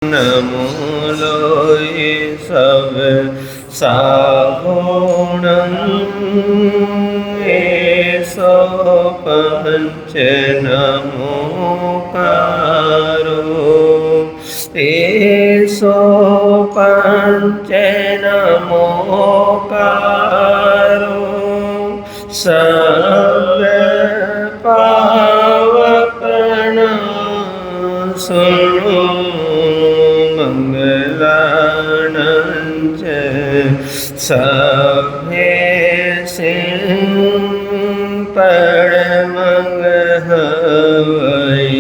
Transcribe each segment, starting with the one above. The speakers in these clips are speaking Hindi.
नमो लोये सब सागुणं एसो पंच नमोकारो एसो पंच नमोकारो सर्व पावकन सुनो मंगलानंच सभे सिं परमंग हवै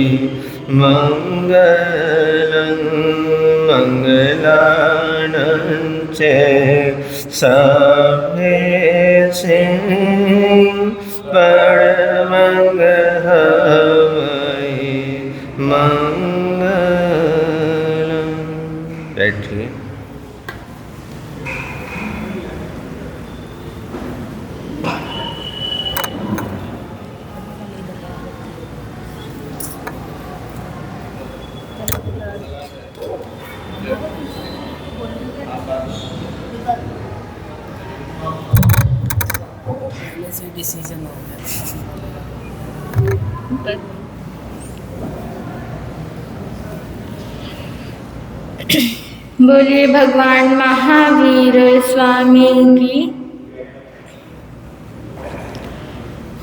मंगलं मंगलानंच सभे सिं परमंग हवै मंगलम। बैठिए। डिसीजन हो गया। बोलिए भगवान महावीर स्वामी की।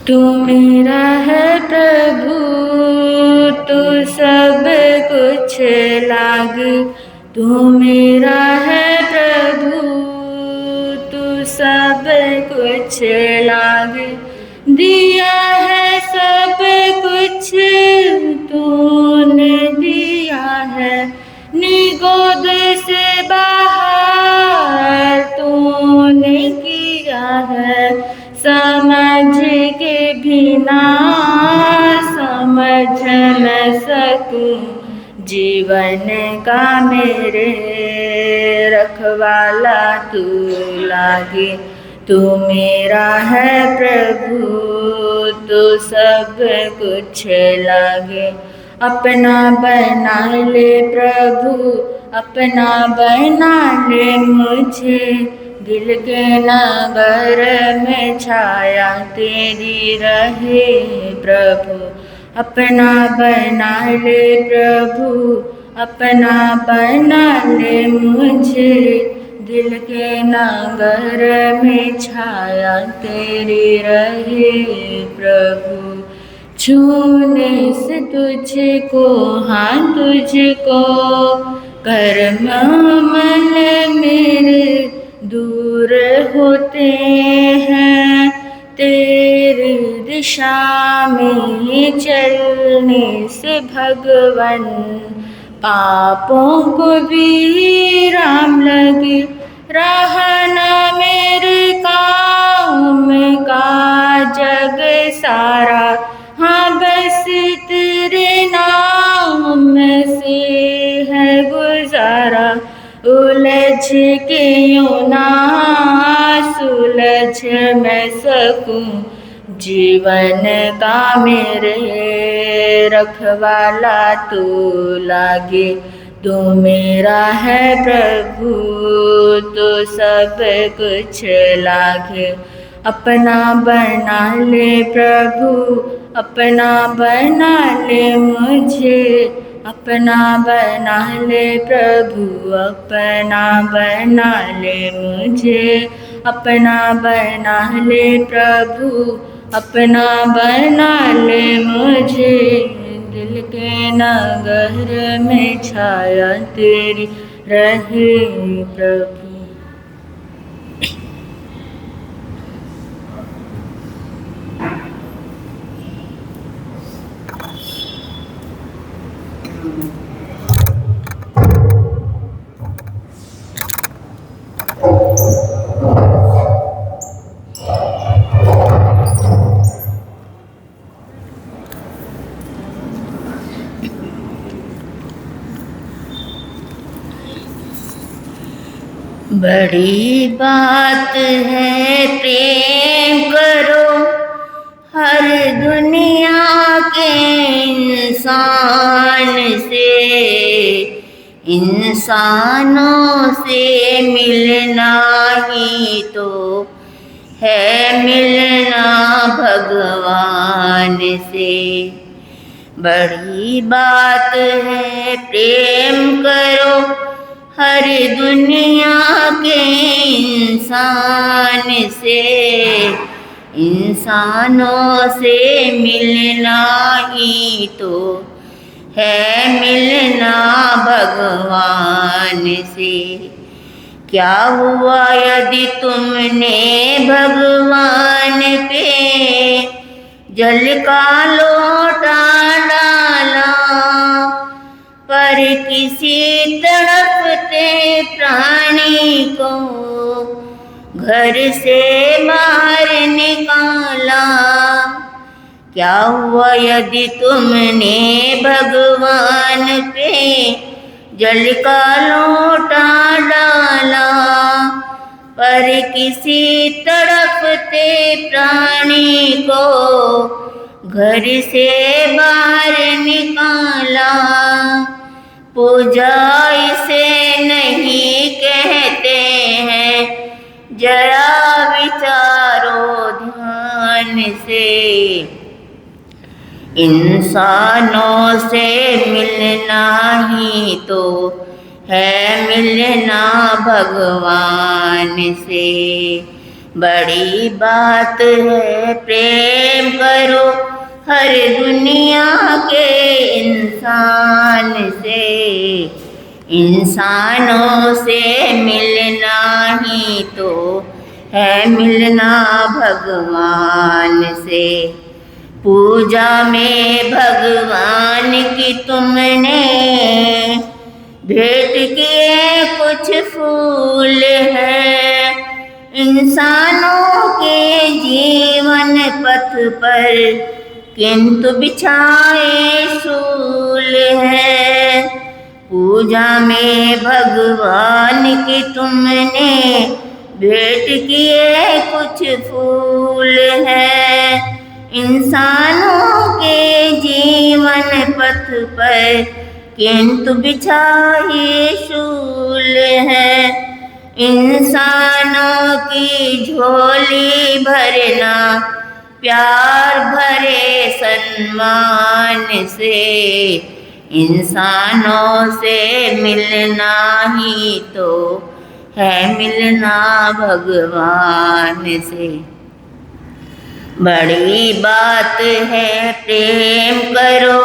तू मेरा है प्रभु, तू सब कुछ लागे। तू मेरा है प्रभु, तू सब कुछ लागे। दिया है सब कुछ तूने दिया है, निगोद से बाहर तूने किया है। समझ के बिना समझ न सकूं, जीवन का मेरे रखवाला तू लागे। तू मेरा है प्रभु, तू सब कुछ लागे। अपना बना ले प्रभु, अपना बना ले मुझे। दिल के नगर में छाया तेरी रहे प्रभु। अपना बना ले प्रभु, अपना बना ले मुझे। दिल के नगर में छाया तेरी रहे प्रभु। छूने से तुझको, हाँ तुझको, कर्म मन मेरे दूर होते हैं। तेरी दिशा में चलने से भगवन पापों को विराम लगे। रहना मेरे काम का जग सारा, हाँ बस तेरे नाम से है गुजारा। उलझ के यूं ना सुलझ मैं सकूं, जीवन का मेरे रखवाला तू लागे। तू मेरा है प्रभु, तो सब कुछ लागे। अपना बना ले प्रभु, अपना बना ले मुझे। अपना बना ले प्रभु, अपना बना ले मुझे। अपना बना ले प्रभु, अपना बना ले मुझे। दिल के नगर में छाया तेरी रहे प्रभु। बड़ी बात है प्रेम करो हर दुनिया के इंसान से। इंसानों से मिलना ही तो है मिलना भगवान से। बड़ी बात है प्रेम करो हर दुनिया के इंसान से। इंसानों से मिलना ही तो है मिलना भगवान से। क्या हुआ यदि तुमने भगवान पे जल का लोटा डाला, पर किसी तड़पते प्राणी को घर से बाहर निकाला। क्या हुआ यदि तुमने भगवान पे जल का लोटा डाला, पर किसी तड़पते प्राणी को घर से बाहर निकाला। पूजा इसे नहीं कहते हैं, जरा विचारो ध्यान से। इंसानों से मिलना ही तो है मिलना भगवान से। बड़ी बात है प्रेम करो हर दुनिया के इंसान से। इंसानों से मिलना ही तो है मिलना भगवान से। पूजा में भगवान की तुमने भेंट किए कुछ फूल है, इंसानों के जीवन पथ पर किंतु बिछाए शूल है। पूजा में भगवान की तुमने भेंट किए कुछ फूल है, इंसानों के जीवन पथ पर किंतु बिछाए शूल है। इंसानों की झोली भरना प्यार भरे सम्मान से। इंसानों से मिलना ही तो है मिलना भगवान से। बड़ी बात है प्रेम करो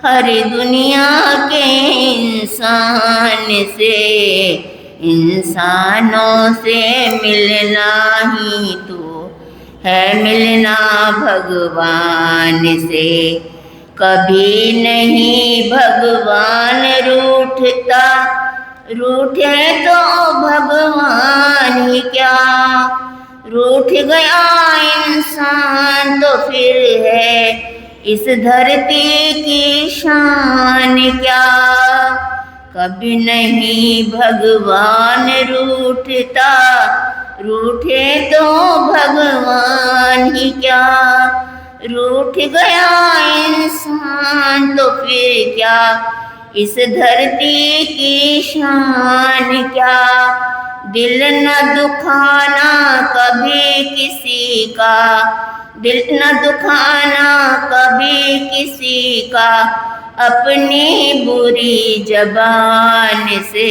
हर दुनिया के इंसान से। इंसानों से मिलना ही तो है मिलना भगवान से। कभी नहीं भगवान रूठता, रूठे तो भगवान ही क्या। रूठ गया इंसान तो फिर है इस धरती की शान क्या। कभी नहीं भगवान रूठता, रूठे तो भगवान ही क्या। रूठ गया इंसान तो फिर क्या इस धरती की शान क्या। दिल न दुखाना कभी किसी का, दिल न दुखाना कभी किसी का अपनी बुरी जबान से।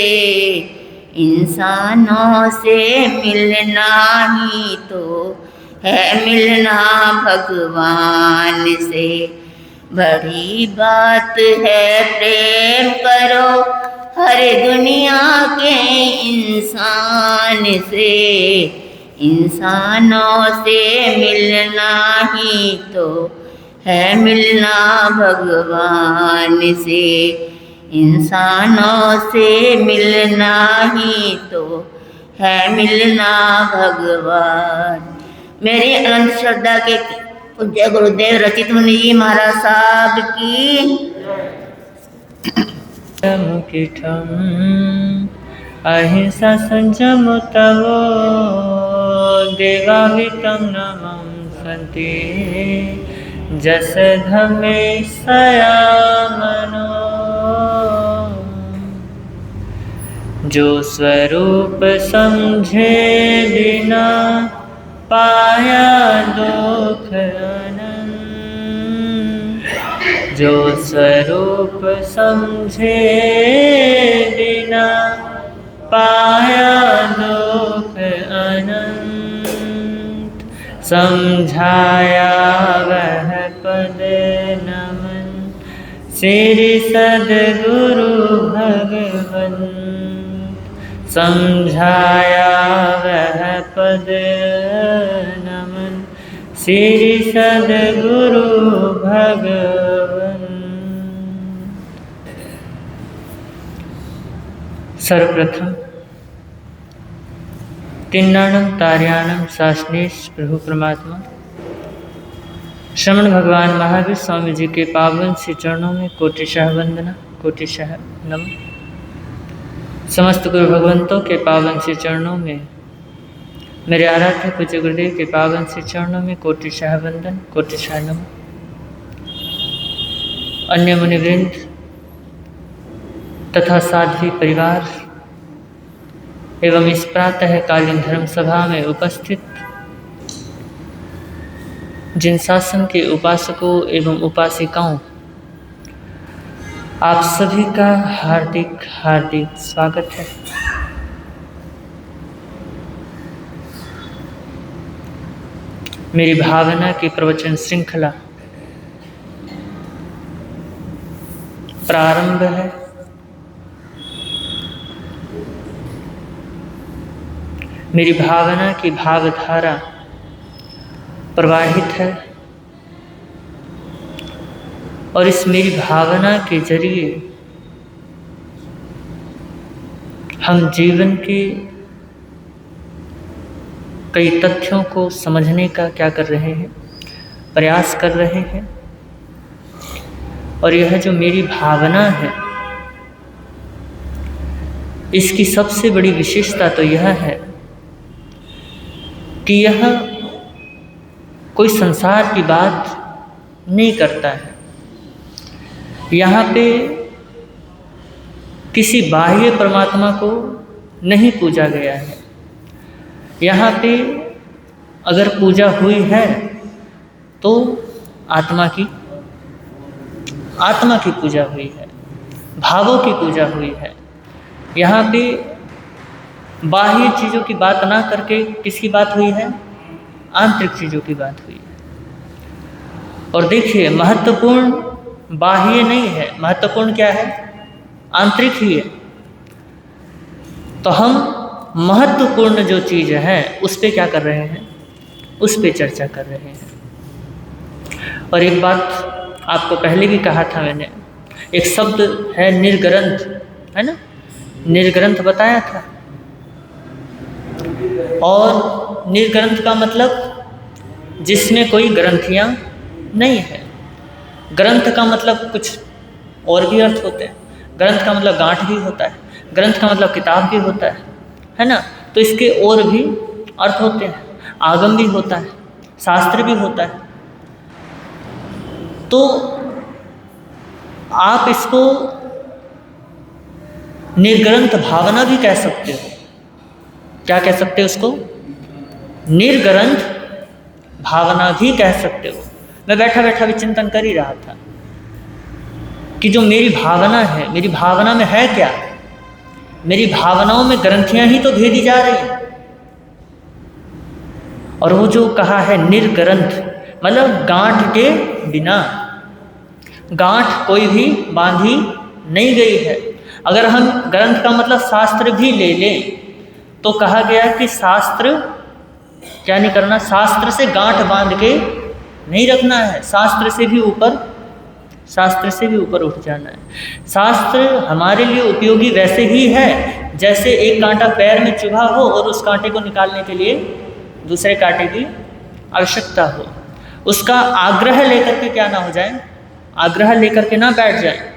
इंसानों से मिलना ही तो है मिलना भगवान से। बड़ी बात है प्रेम करो हर दुनिया के इंसान से। इंसानों से मिलना ही तो है मिलना भगवान से। इंसानों से मिलना ही तो है मिलना भगवान। मेरी अनंत श्रद्धा के पूज्य गुरुदेव रचित मुनि जी महाराज साहब की मुकिठम अहिंसा संयम तवो देवावितं नमं सन्ति जस धमे सयामनो। जो स्वरूप समझे बिना पाया दुख अनंत। जो स्वरूप समझे बिना पाया दुख अनंत। समझाया वह पद नमन श्री सद्गुरु भगवन। समझाया वह पद नमन श्री सद्गुरु भगवन। सर्वप्रथम तिन्नाणम तार्याणम शासनेश प्रभु परमात्मा श्रमण भगवान महावीर स्वामी जी के पावन श्री चरणों में कोटिशः वंदना, कोटिशः नमः। समस्त गुरु भगवंतों के पावन श्री चरणों में, मेरे आराध्य पूज्य गुरुदेव के पावन श्री चरणों में कोटिशः वंदन, कोटिशः नमः। अन्य मुनिवृंद तथा साध्वी परिवार एवं इस प्रातःकालीन धर्म सभा में उपस्थित जिन शासन के उपासकों एवं उपासिकाओं, आप सभी का हार्दिक हार्दिक स्वागत है। मेरी भावना की प्रवचन श्रृंखला प्रारंभ है। मेरी भावना की भावधारा प्रवाहित है और इस मेरी भावना के जरिए हम जीवन के कई तथ्यों को समझने का क्या कर रहे हैं, प्रयास कर रहे हैं। और यह जो मेरी भावना है, इसकी सबसे बड़ी विशेषता तो यह है कि यह कोई संसार की बात नहीं करता है। यहाँ पे किसी बाह्य परमात्मा को नहीं पूजा गया है। यहाँ पे अगर पूजा हुई है तो आत्मा की पूजा हुई है, भावों की पूजा हुई है। यहाँ पे बाह्य चीज़ों की बात ना करके किसकी बात हुई है? आंतरिक चीज़ों की बात हुई है। और देखिए, महत्वपूर्ण बाह्य नहीं है, महत्वपूर्ण क्या है? आंतरिक ही है। तो हम महत्वपूर्ण जो चीज़ है उस पे क्या कर रहे हैं? उस पे चर्चा कर रहे हैं। और एक बात आपको पहले भी कहा था मैंने, एक शब्द है निर्ग्रंथ, है ना? निर्ग्रंथ बताया था। और निर्ग्रंथ का मतलब जिसमें कोई ग्रंथियाँ नहीं है। ग्रंथ का मतलब कुछ और भी अर्थ होते हैं। ग्रंथ का मतलब गांठ भी होता है, ग्रंथ का मतलब किताब भी होता है ना? तो इसके और भी अर्थ होते हैं, आगम भी होता है, शास्त्र भी होता है। तो आप इसको निर्ग्रंथ भावना भी कह सकते हो। क्या कह सकते हो उसको? निर्ग्रंथ भावना भी कह सकते हो। मैं बैठा बैठा भी चिंतन कर ही रहा था कि जो मेरी भावना है, मेरी भावना में है क्या? मेरी भावनाओं में ग्रंथियां ही तो भेदी जा रही हैं। और वो जो कहा है निर्ग्रंथ, मतलब गांठ के बिना, गांठ कोई भी बांधी नहीं गई है। अगर हम ग्रंथ का मतलब शास्त्र भी ले लें तो कहा गया कि शास्त्र क्या नहीं करना, शास्त्र से गांठ बांध के नहीं रखना है, शास्त्र से भी ऊपर उठ जाना है। शास्त्र हमारे लिए उपयोगी वैसे ही है जैसे एक कांटा पैर में चुभा हो और उस कांटे को निकालने के लिए दूसरे कांटे की आवश्यकता हो। उसका आग्रह लेकर के क्या ना हो जाए, आग्रह लेकर के ना बैठ जाए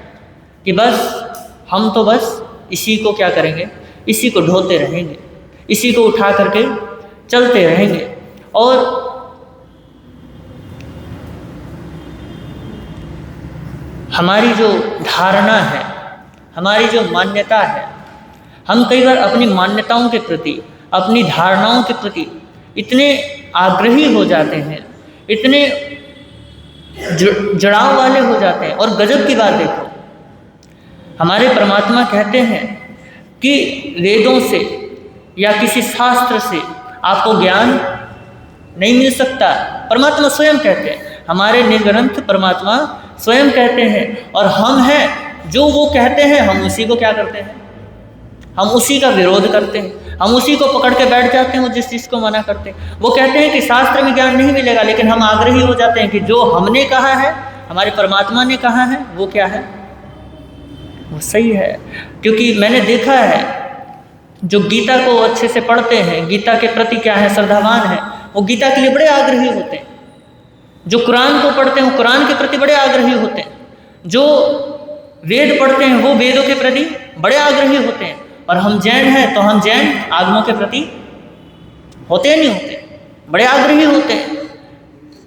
कि बस हम तो बस इसी को क्या करेंगे, इसी को ढोते रहेंगे, इसी को उठा करके चलते रहेंगे। और हमारी जो धारणा है, हमारी जो मान्यता है, हम कई बार अपनी मान्यताओं के प्रति, अपनी धारणाओं के प्रति इतने आग्रही हो जाते हैं, इतने जड़ाव वाले हो जाते हैं। और गजब की बात देखो, हमारे परमात्मा कहते हैं कि वेदों से या किसी शास्त्र से आपको ज्ञान नहीं मिल सकता। परमात्मा स्वयं कहते हैं, हमारे निर्ग्रंथ परमात्मा स्वयं कहते हैं, और हम हैं जो वो कहते हैं हम उसी को क्या करते हैं, हम उसी का विरोध करते हैं, हम उसी को पकड़ के बैठ जाते हैं, वो जिस चीज़ को मना करते हैं। वो कहते हैं कि शास्त्र में ज्ञान नहीं मिलेगा, लेकिन हम आग्रही हो जाते हैं कि जो हमने कहा है, हमारे परमात्मा ने कहा है, वो क्या है, वो सही है। क्योंकि मैंने देखा है जो गीता को अच्छे से पढ़ते हैं, गीता के प्रति क्या है, श्रद्धावान है, वो गीता के लिए बड़े आग्रही होते हैं। जो कुरान को पढ़ते हैं वो कुरान के प्रति बड़े आग्रही होते हैं। जो वेद पढ़ते हैं वो वेदों के प्रति बड़े आग्रही होते हैं। और हम जैन हैं तो हम जैन आगमों के प्रति होते हैं, नहीं होते, बड़े आग्रही होते हैं।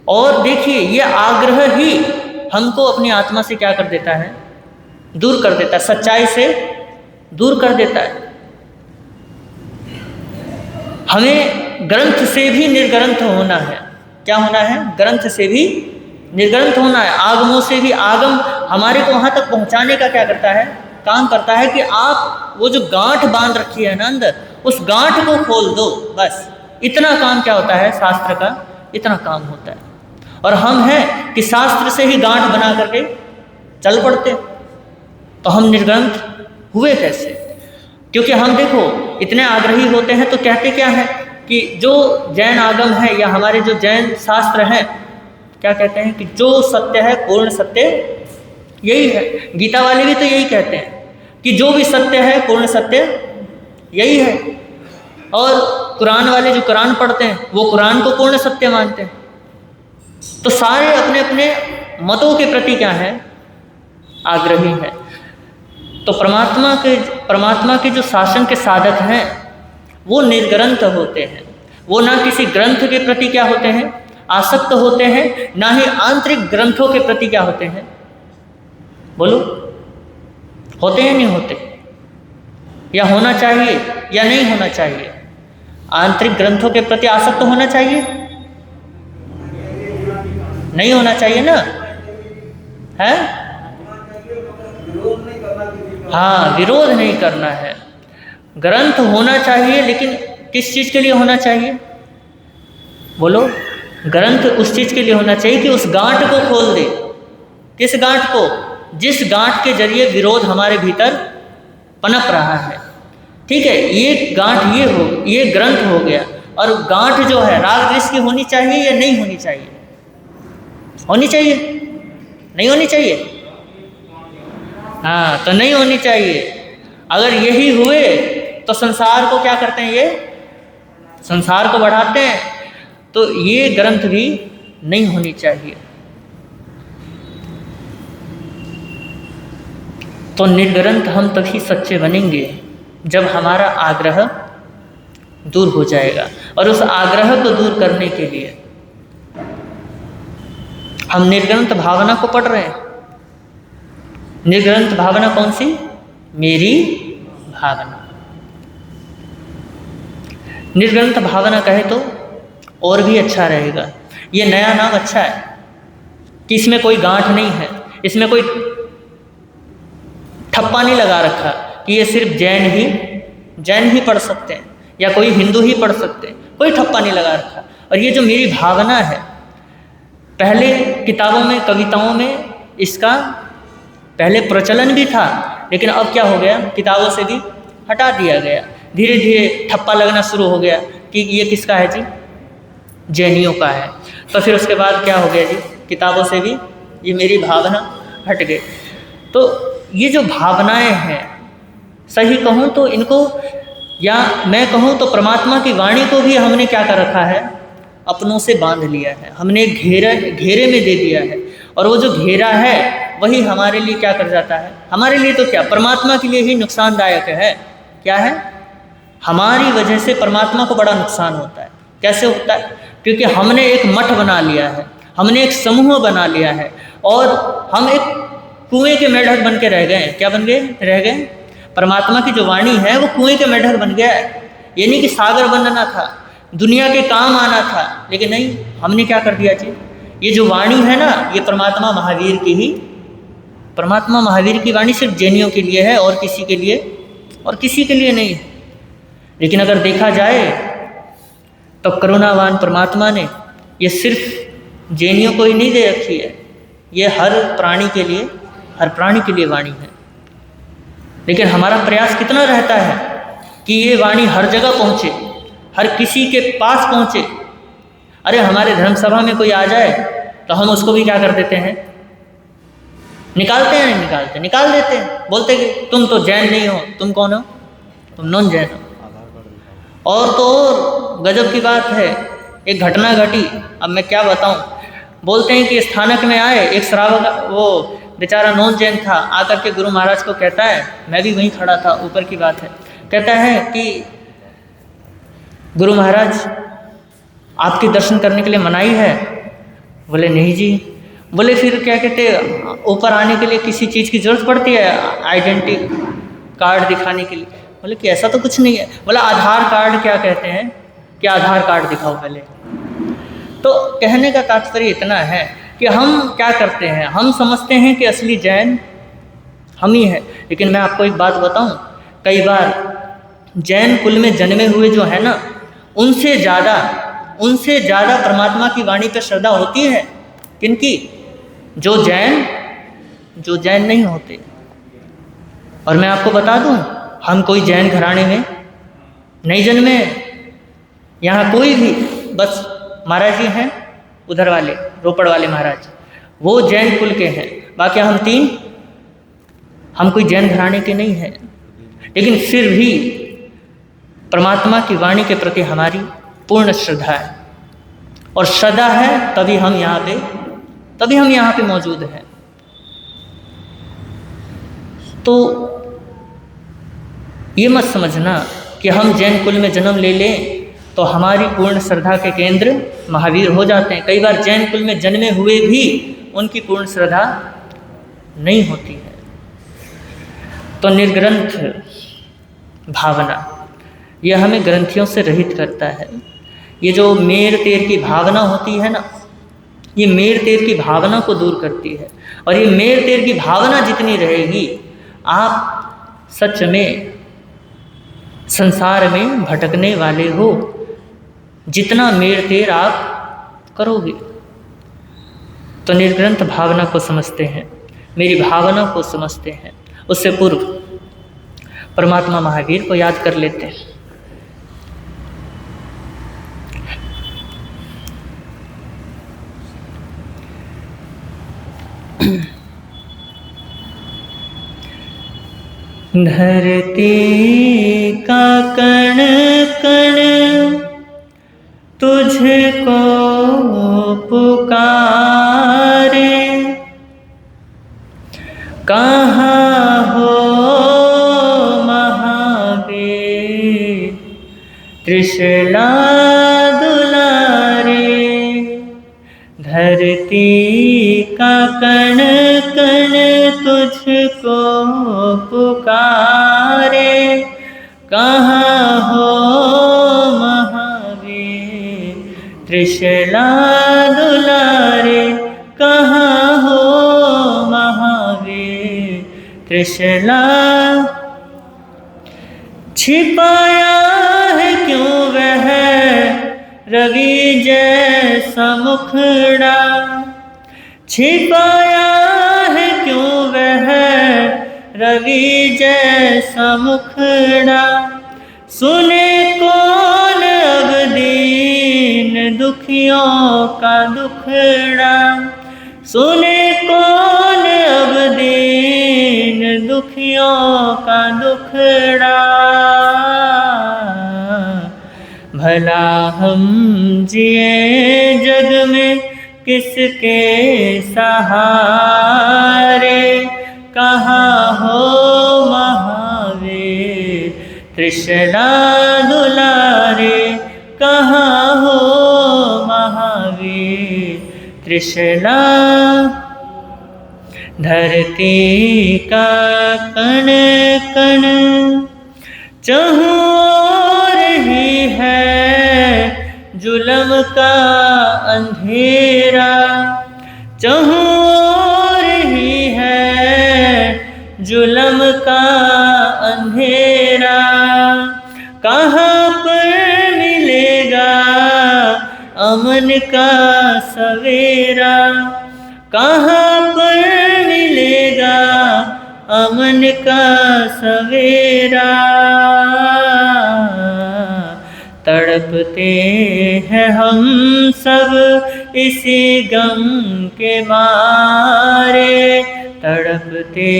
और देखिए, ये आग्रह ही हमको अपनी आत्मा से क्या कर देता है, दूर कर देता है, सच्चाई से दूर कर देता है। हमें ग्रंथ से भी निर्ग्रंथ होना है। क्या होना है, ग्रंथ से भी निर्ग्रंथ होना है। आगमों से भी, आगम हमारे को वहाँ तक पहुँचाने का क्या करता है, काम करता है कि आप वो जो गांठ बांध रखी है ना अंदर, उस गांठ को खोल दो, बस इतना काम क्या होता है, शास्त्र का इतना काम होता है। और हम हैं कि शास्त्र से ही गांठ बना करके चल पड़ते, तो हम निर्ग्रंथ हुए कैसे? क्योंकि हम देखो इतने आग्रही होते हैं, तो कहते क्या है कि जो जैन आगम है या हमारे जो जैन शास्त्र हैं, क्या कहते हैं कि जो सत्य है, पूर्ण सत्य यही है। गीता वाले भी तो यही कहते हैं कि जो भी सत्य है, पूर्ण सत्य यही है। और कुरान वाले जो कुरान पढ़ते हैं वो कुरान को पूर्ण सत्य मानते हैं। तो सारे अपने अपने मतों के प्रति क्या है, आग्रही है। तो परमात्मा के जो शासन के साधक हैं वो निर्ग्रंथ होते हैं। वो ना किसी ग्रंथ के प्रति क्या होते हैं, आसक्त होते हैं, ना ही आंतरिक ग्रंथों के प्रति क्या होते हैं, बोलो, होते हैं, नहीं होते? या होना चाहिए या नहीं होना चाहिए? आंतरिक ग्रंथों के प्रति आसक्त होना चाहिए, नहीं होना चाहिए ना, है? हाँ, विरोध नहीं करना है। ग्रंथ होना चाहिए, लेकिन किस चीज़ के लिए होना चाहिए, बोलो? ग्रंथ उस चीज़ के लिए होना चाहिए कि उस गांठ को खोल दे। किस गांठ को? जिस गांठ के जरिए विरोध हमारे भीतर पनप रहा है। ठीक है, ये गांठ ये ग्रंथ हो गया। और गांठ जो है राग द्वेष की होनी चाहिए या नहीं होनी चाहिए? होनी चाहिए, नहीं होनी चाहिए? हाँ, तो नहीं होनी चाहिए। अगर यही हुए तो संसार को क्या करते हैं, ये संसार को बढ़ाते हैं। तो ये ग्रंथ भी नहीं होनी चाहिए। तो निर्ग्रंथ हम तभी सच्चे बनेंगे जब हमारा आग्रह दूर हो जाएगा। और उस आग्रह को दूर करने के लिए हम निर्ग्रंथ भावना को पढ़ रहे हैं। निर्ग्रंथ भावना कौन सी? मेरी भावना। निर्ग्रंथ भावना कहे तो और भी अच्छा रहेगा। ये नया नाम अच्छा है कि इसमें कोई गांठ नहीं है, इसमें कोई ठप्पा नहीं लगा रखा कि ये सिर्फ जैन ही पढ़ सकते हैं या कोई हिंदू ही पढ़ सकते हैं, कोई ठप्पा नहीं लगा रखा। और ये जो मेरी भावना है, पहले किताबों में, कविताओं में इसका पहले प्रचलन भी था, लेकिन अब क्या हो गया, किताबों से भी हटा दिया गया। धीरे धीरे ठप्पा लगना शुरू हो गया कि ये किसका है जी, जैनियों का है। तो फिर उसके बाद क्या हो गया जी, किताबों से भी ये मेरी भावना हट गई। तो ये जो भावनाएं हैं, सही कहूँ तो इनको, या मैं कहूँ तो परमात्मा की वाणी को भी हमने क्या कर रखा है, अपनों से बांध लिया है। हमने घेरे में दे दिया है। और वो जो घेरा है वही हमारे लिए क्या कर जाता है, हमारे लिए तो क्या, परमात्मा के लिए ही नुकसानदायक है। क्या है? हमारी वजह से परमात्मा को बड़ा नुकसान होता है। कैसे होता है? क्योंकि हमने एक मठ बना लिया है, हमने एक समूह बना लिया है, और हम एक कुएं के मेढक बन के रह गए। क्या बन गए? रह गए। परमात्मा की जो वाणी है वो कुएं के मेढक बन गया है। ये नहीं कि सागर बनना था, दुनिया के काम आना था, लेकिन नहीं, हमने क्या कर दिया जी, ये जो वाणी है ना, ये परमात्मा महावीर की ही, परमात्मा महावीर की वाणी सिर्फ जैनियों के लिए है और किसी के लिए नहीं है। लेकिन अगर देखा जाए तो करुणावान परमात्मा ने ये सिर्फ जैनियों को ही नहीं दे रखी है, ये हर प्राणी के लिए वाणी है। लेकिन हमारा प्रयास कितना रहता है कि ये वाणी हर जगह पहुँचे, हर किसी के पास पहुँचे। अरे हमारे धर्मसभा में कोई आ जाए तो हम उसको भी क्या कर देते हैं, निकाल देते हैं, बोलते कि तुम तो जैन नहीं हो, तुम कौन हो, तुम नॉन जैन हो। और तो और गजब की बात है, एक घटना घटी, अब मैं क्या बताऊं। बोलते हैं कि स्थानक में आए एक श्रावक, वो बेचारा नॉन जैन था, आकर के गुरु महाराज को कहता है, मैं भी वहीं खड़ा था, ऊपर की बात है, कहता है कि गुरु महाराज आपके दर्शन करने के लिए मनाही है। बोले नहीं जी। बोले फिर क्या कहते, ऊपर आने के लिए किसी चीज़ की ज़रूरत पड़ती है, आइडेंटिटी कार्ड दिखाने के लिए। बोले कि ऐसा तो कुछ नहीं है। बोला आधार कार्ड क्या कहते हैं, कि आधार कार्ड दिखाओ पहले। तो कहने का तात्पर्य इतना है कि हम क्या करते हैं, हम समझते हैं कि असली जैन हम ही हैं। लेकिन मैं आपको एक बात बताऊं, कई बार जैन कुल में जन्मे हुए जो है ना, उनसे ज़्यादा परमात्मा की वाणी पर श्रद्धा होती है किनकी, जो जैन नहीं होते। और मैं आपको बता दूं, हम कोई जैन घराने में नहीं जन्मे। यहाँ कोई भी, बस महाराज जी हैं उधर वाले, रोपड़ वाले महाराज, वो जैन कुल के हैं। बाकी हम कोई जैन घराने के नहीं हैं। लेकिन फिर भी परमात्मा की वाणी के प्रति हमारी पूर्ण श्रद्धा है, और श्रद्धा है तभी हम यहाँ पे मौजूद हैं। तो ये मत समझना कि हम जैन कुल में जन्म ले लें तो हमारी पूर्ण श्रद्धा के केंद्र महावीर हो जाते हैं। कई बार जैन कुल में जन्मे हुए भी उनकी पूर्ण श्रद्धा नहीं होती है। तो निर्ग्रंथ भावना, यह हमें ग्रंथियों से रहित करता है। ये जो मेर तेर की भावना होती है ना, ये मेर तेर की भावना को दूर करती है। और ये मेर तेर की भावना जितनी रहेगी, आप सच में संसार में भटकने वाले हो। जितना मेर तेर आप करोगे। तो निर्ग्रंथ भावना को समझते हैं, मेरी भावना को समझते हैं। उससे पूर्व परमात्मा महावीर को याद कर लेते हैं। धरती का कण कण तुझको पुकारे, कहाँ हो महावीर तृष्णा दुलारे। धरती का कण कण तुझको पुकारे, कहाँ हो महावीर तृष्णा दुलारे, कहाँ हो महावीर तृष्णा। छिपाया है क्यों वह रवि जैसा मुखड़ा, छिपाया है क्यों वह रवि जैसा मुखड़ा। सुने कौन अब दीन दुखियों का दुखड़ा, सुने कौन अब दीन दुखियों का दुखड़ा। भला हम जिए जग में किसके सहारे, कहाँ हो महावीर तृष्णा दुलारे, कहाँ हो महावीर तृष्णा। धरती का कण कण चहुओर ही है जुल्म का अंधेरा, चहुओर ही है जुल्म का अंधेरा। कहाँ पर मिलेगा अमन का सवेरा, कहाँ पर मिलेगा अमन का सवेरा। तड़पते हैं हम सब इसी गम के मारे, तड़पते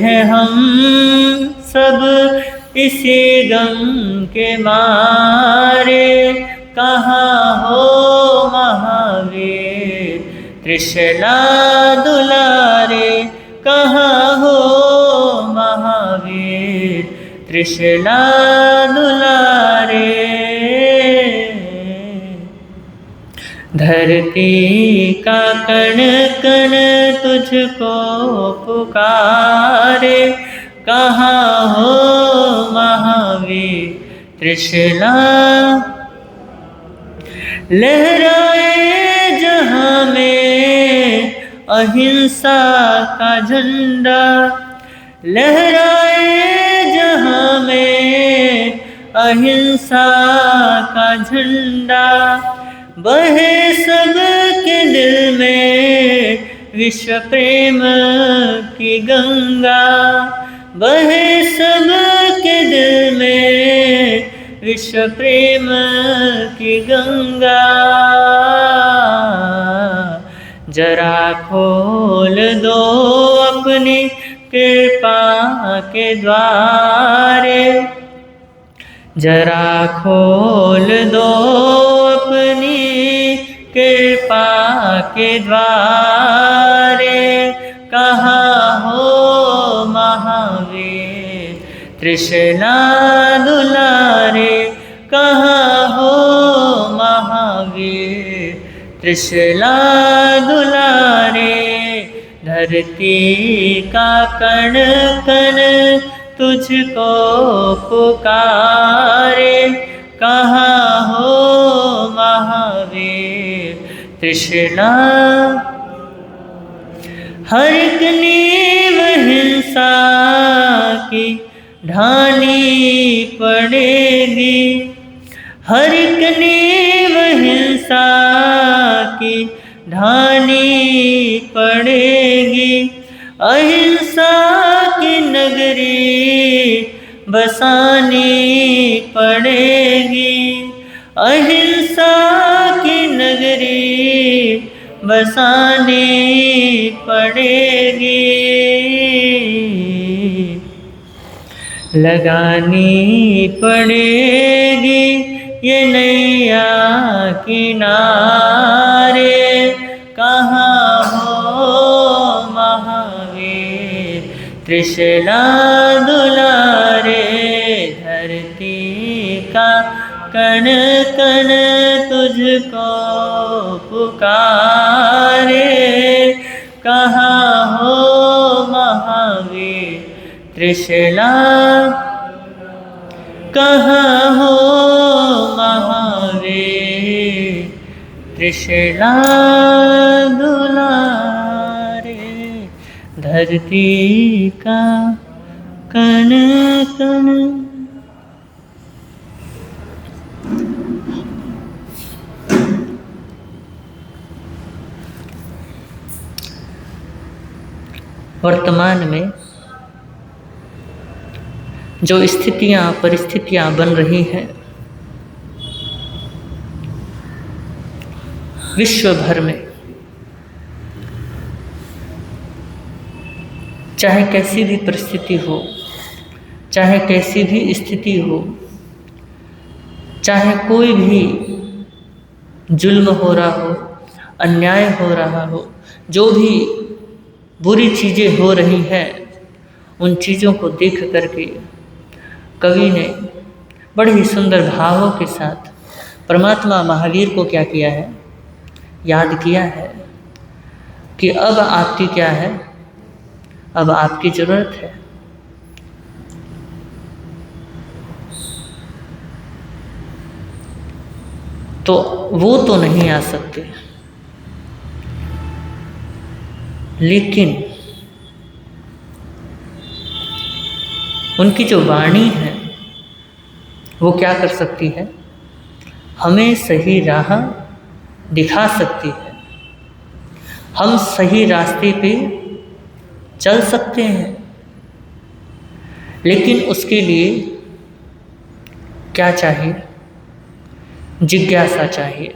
हैं हम सब इसी गम के मारे। कहाँ हो महावीर तृष्णा दुलारे, कहाँ हो महावीर तृष्णा दुलारे। धरती का कण कण तुझको पुकारे, कहाँ हो महावीर तृष्णा। लहराए जहाँ में अहिंसा का झंडा, लहराए जहाँ में अहिंसा का झंडा। बहे सबके दिल में विश्व प्रेम की गंगा, बहे सबके दिल में विश्व प्रेम की गंगा। जरा खोल दो अपनी कृपा के द्वारे, जरा खोल दो अपनी कृपा के द्वारे। कहाँ हो महावीर तृष्णा दुलारे, कहाँ हो महावीर तृष्णा दुलारे। धरती का कण कण तुझको पुकारे, कहाँ हो महावीर तृष्णा। हर एक नींव हिंसा की ढानी पड़ेगी, हर एक नींव हिंसा की ढानी पड़ेगी। अहिंसा की नगरी बसानी पड़ेगी, अहिंसा की नगरी बसानी पड़ेगी। लगानी पड़ेगी ये नैया किनारे, कहाँ हो महावीर तृष्णा दुलारे। धरती का कण कण तुझको पुकारे, कहाँ हो महावीर तृष्णा। कहाँ हो महावीर तृष्णा दुलारे। धरती का कण कण। वर्तमान में जो स्थितियां परिस्थितियां बन रही हैं विश्व भर में, चाहे कैसी भी परिस्थिति हो, चाहे कैसी भी स्थिति हो, चाहे कोई भी जुल्म हो रहा हो, अन्याय हो रहा हो, जो भी बुरी चीज़ें हो रही हैं, उन चीज़ों को देख करके कवि ने बड़े ही सुंदर भावों के साथ परमात्मा महावीर को क्या किया है, याद किया है कि अब आपकी क्या है, अब आपकी जरूरत है। तो वो तो नहीं आ सकते, लेकिन उनकी जो वाणी है वो क्या कर सकती है? हमें सही राह दिखा सकती है, हम सही रास्ते पे चल सकते हैं। लेकिन उसके लिए क्या चाहिए? जिज्ञासा चाहिए,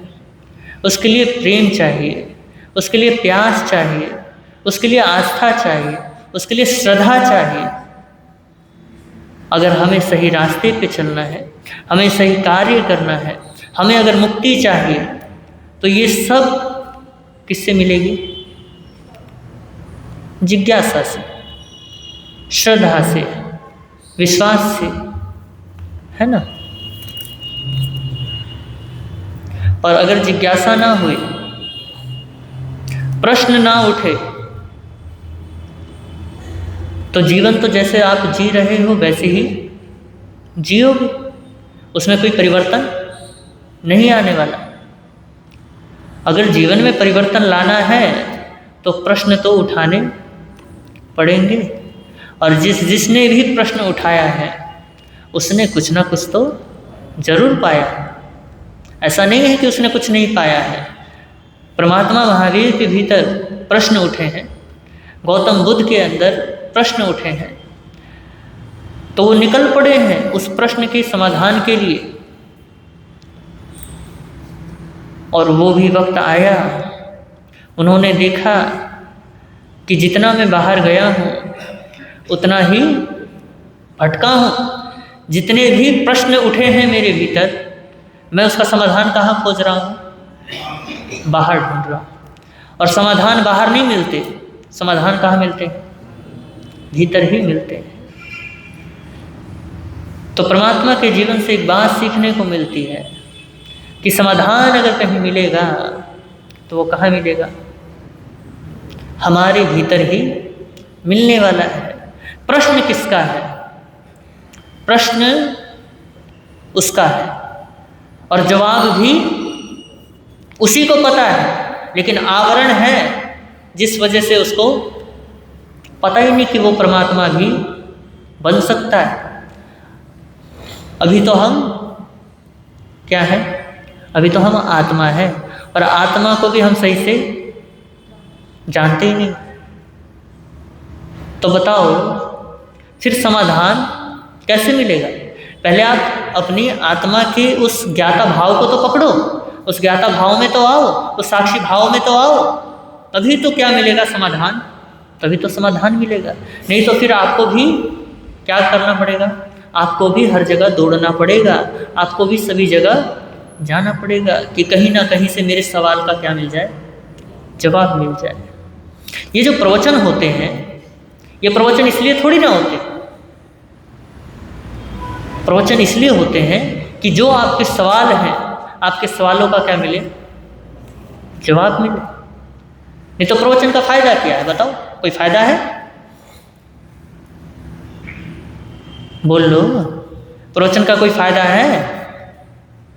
उसके लिए प्रेम चाहिए, उसके लिए प्यास चाहिए, उसके लिए आस्था चाहिए, उसके लिए श्रद्धा चाहिए। अगर हमें सही रास्ते पे चलना है, हमें सही कार्य करना है, हमें अगर मुक्ति चाहिए, तो ये सब किससे मिलेगी? जिज्ञासा से, श्रद्धा से, विश्वास से, है ना? और अगर जिज्ञासा ना हुई, प्रश्न ना उठे, तो जीवन तो जैसे आप जी रहे हो वैसे ही जियोगे, उसमें कोई परिवर्तन नहीं आने वाला। अगर जीवन में परिवर्तन लाना है तो प्रश्न तो उठाने पड़ेंगे, और जिसने भी प्रश्न उठाया है उसने कुछ ना कुछ तो जरूर पाया है। ऐसा नहीं है कि उसने कुछ नहीं पाया है। परमात्मा महावीर के भीतर प्रश्न उठे हैं, गौतम बुद्ध के अंदर प्रश्न उठे हैं, तो वो निकल पड़े हैं उस प्रश्न के समाधान के लिए। और वो भी वक्त आया, उन्होंने देखा कि जितना मैं बाहर गया हूँ उतना ही भटका हूँ। जितने भी प्रश्न उठे हैं मेरे भीतर, मैं उसका समाधान कहाँ खोज रहा हूँ? बाहर ढूंढ रहा हूँ। और समाधान बाहर नहीं मिलते, समाधान कहाँ मिलते हैं? भीतर ही मिलते हैं। तो परमात्मा के जीवन से एक बात सीखने को मिलती है कि समाधान अगर कहीं मिलेगा तो वो कहाँ मिलेगा? हमारे भीतर ही मिलने वाला है। प्रश्न किसका है? प्रश्न उसका है, और जवाब भी उसी को पता है, लेकिन आवरण है जिस वजह से उसको पता ही नहीं कि वो परमात्मा भी बन सकता है। अभी तो हम क्या है? अभी तो हम आत्मा है, और आत्मा को भी हम सही से जानते ही नहीं। तो बताओ फिर समाधान कैसे मिलेगा? पहले आप अपनी आत्मा के उस ज्ञाता भाव को तो पकड़ो, उस ज्ञाता भाव में तो आओ, उस साक्षी भाव में तो आओ, तभी तो क्या मिलेगा? समाधान। तभी तो समाधान मिलेगा। नहीं तो फिर आपको भी क्या करना पड़ेगा? आपको भी हर जगह दौड़ना पड़ेगा, आपको भी सभी जगह जाना पड़ेगा कि कहीं ना कहीं से मेरे सवाल का क्या मिल जाए? जवाब मिल जाए। ये जो प्रवचन होते हैं, ये प्रवचन इसलिए थोड़ी ना होते। प्रवचन इसलिए होते हैं कि जो आपके सवाल हैं, आपके सवालों का क्या मिले? जवाब मिले। नहीं तो प्रवचन का फायदा क्या है? बताओ, कोई फायदा है? बोल लो, प्रवचन का कोई फायदा है?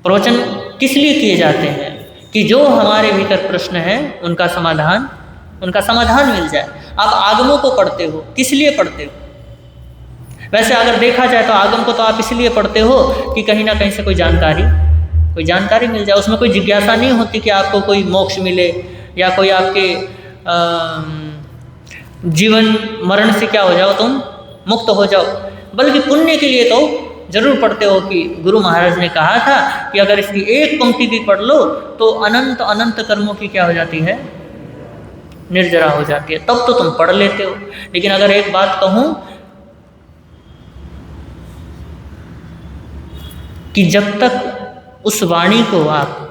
प्रवचन किस लिए किए जाते हैं? कि जो हमारे भीतर प्रश्न है उनका समाधान मिल जाए। आप आगमों को पढ़ते हो, किस लिए पढ़ते हो? वैसे अगर देखा जाए तो आगम को तो आप इसलिए पढ़ते हो कि कहीं ना कहीं से कोई जानकारी मिल जाए। उसमें कोई जिज्ञासा नहीं होती कि आपको कोई मोक्ष मिले या कोई आपके जीवन मरण से क्या हो जाओ, तुम मुक्त हो जाओ। बल्कि पुण्य के लिए तो जरूर पढ़ते हो कि गुरु महाराज ने कहा था कि अगर इसकी एक पंक्ति भी पढ़ लो तो अनंत अनंत कर्मों की क्या हो जाती है? निर्जरा हो जाती है। तब तो तुम पढ़ लेते हो। लेकिन अगर एक बात कहूं कि जब तक उस वाणी को आप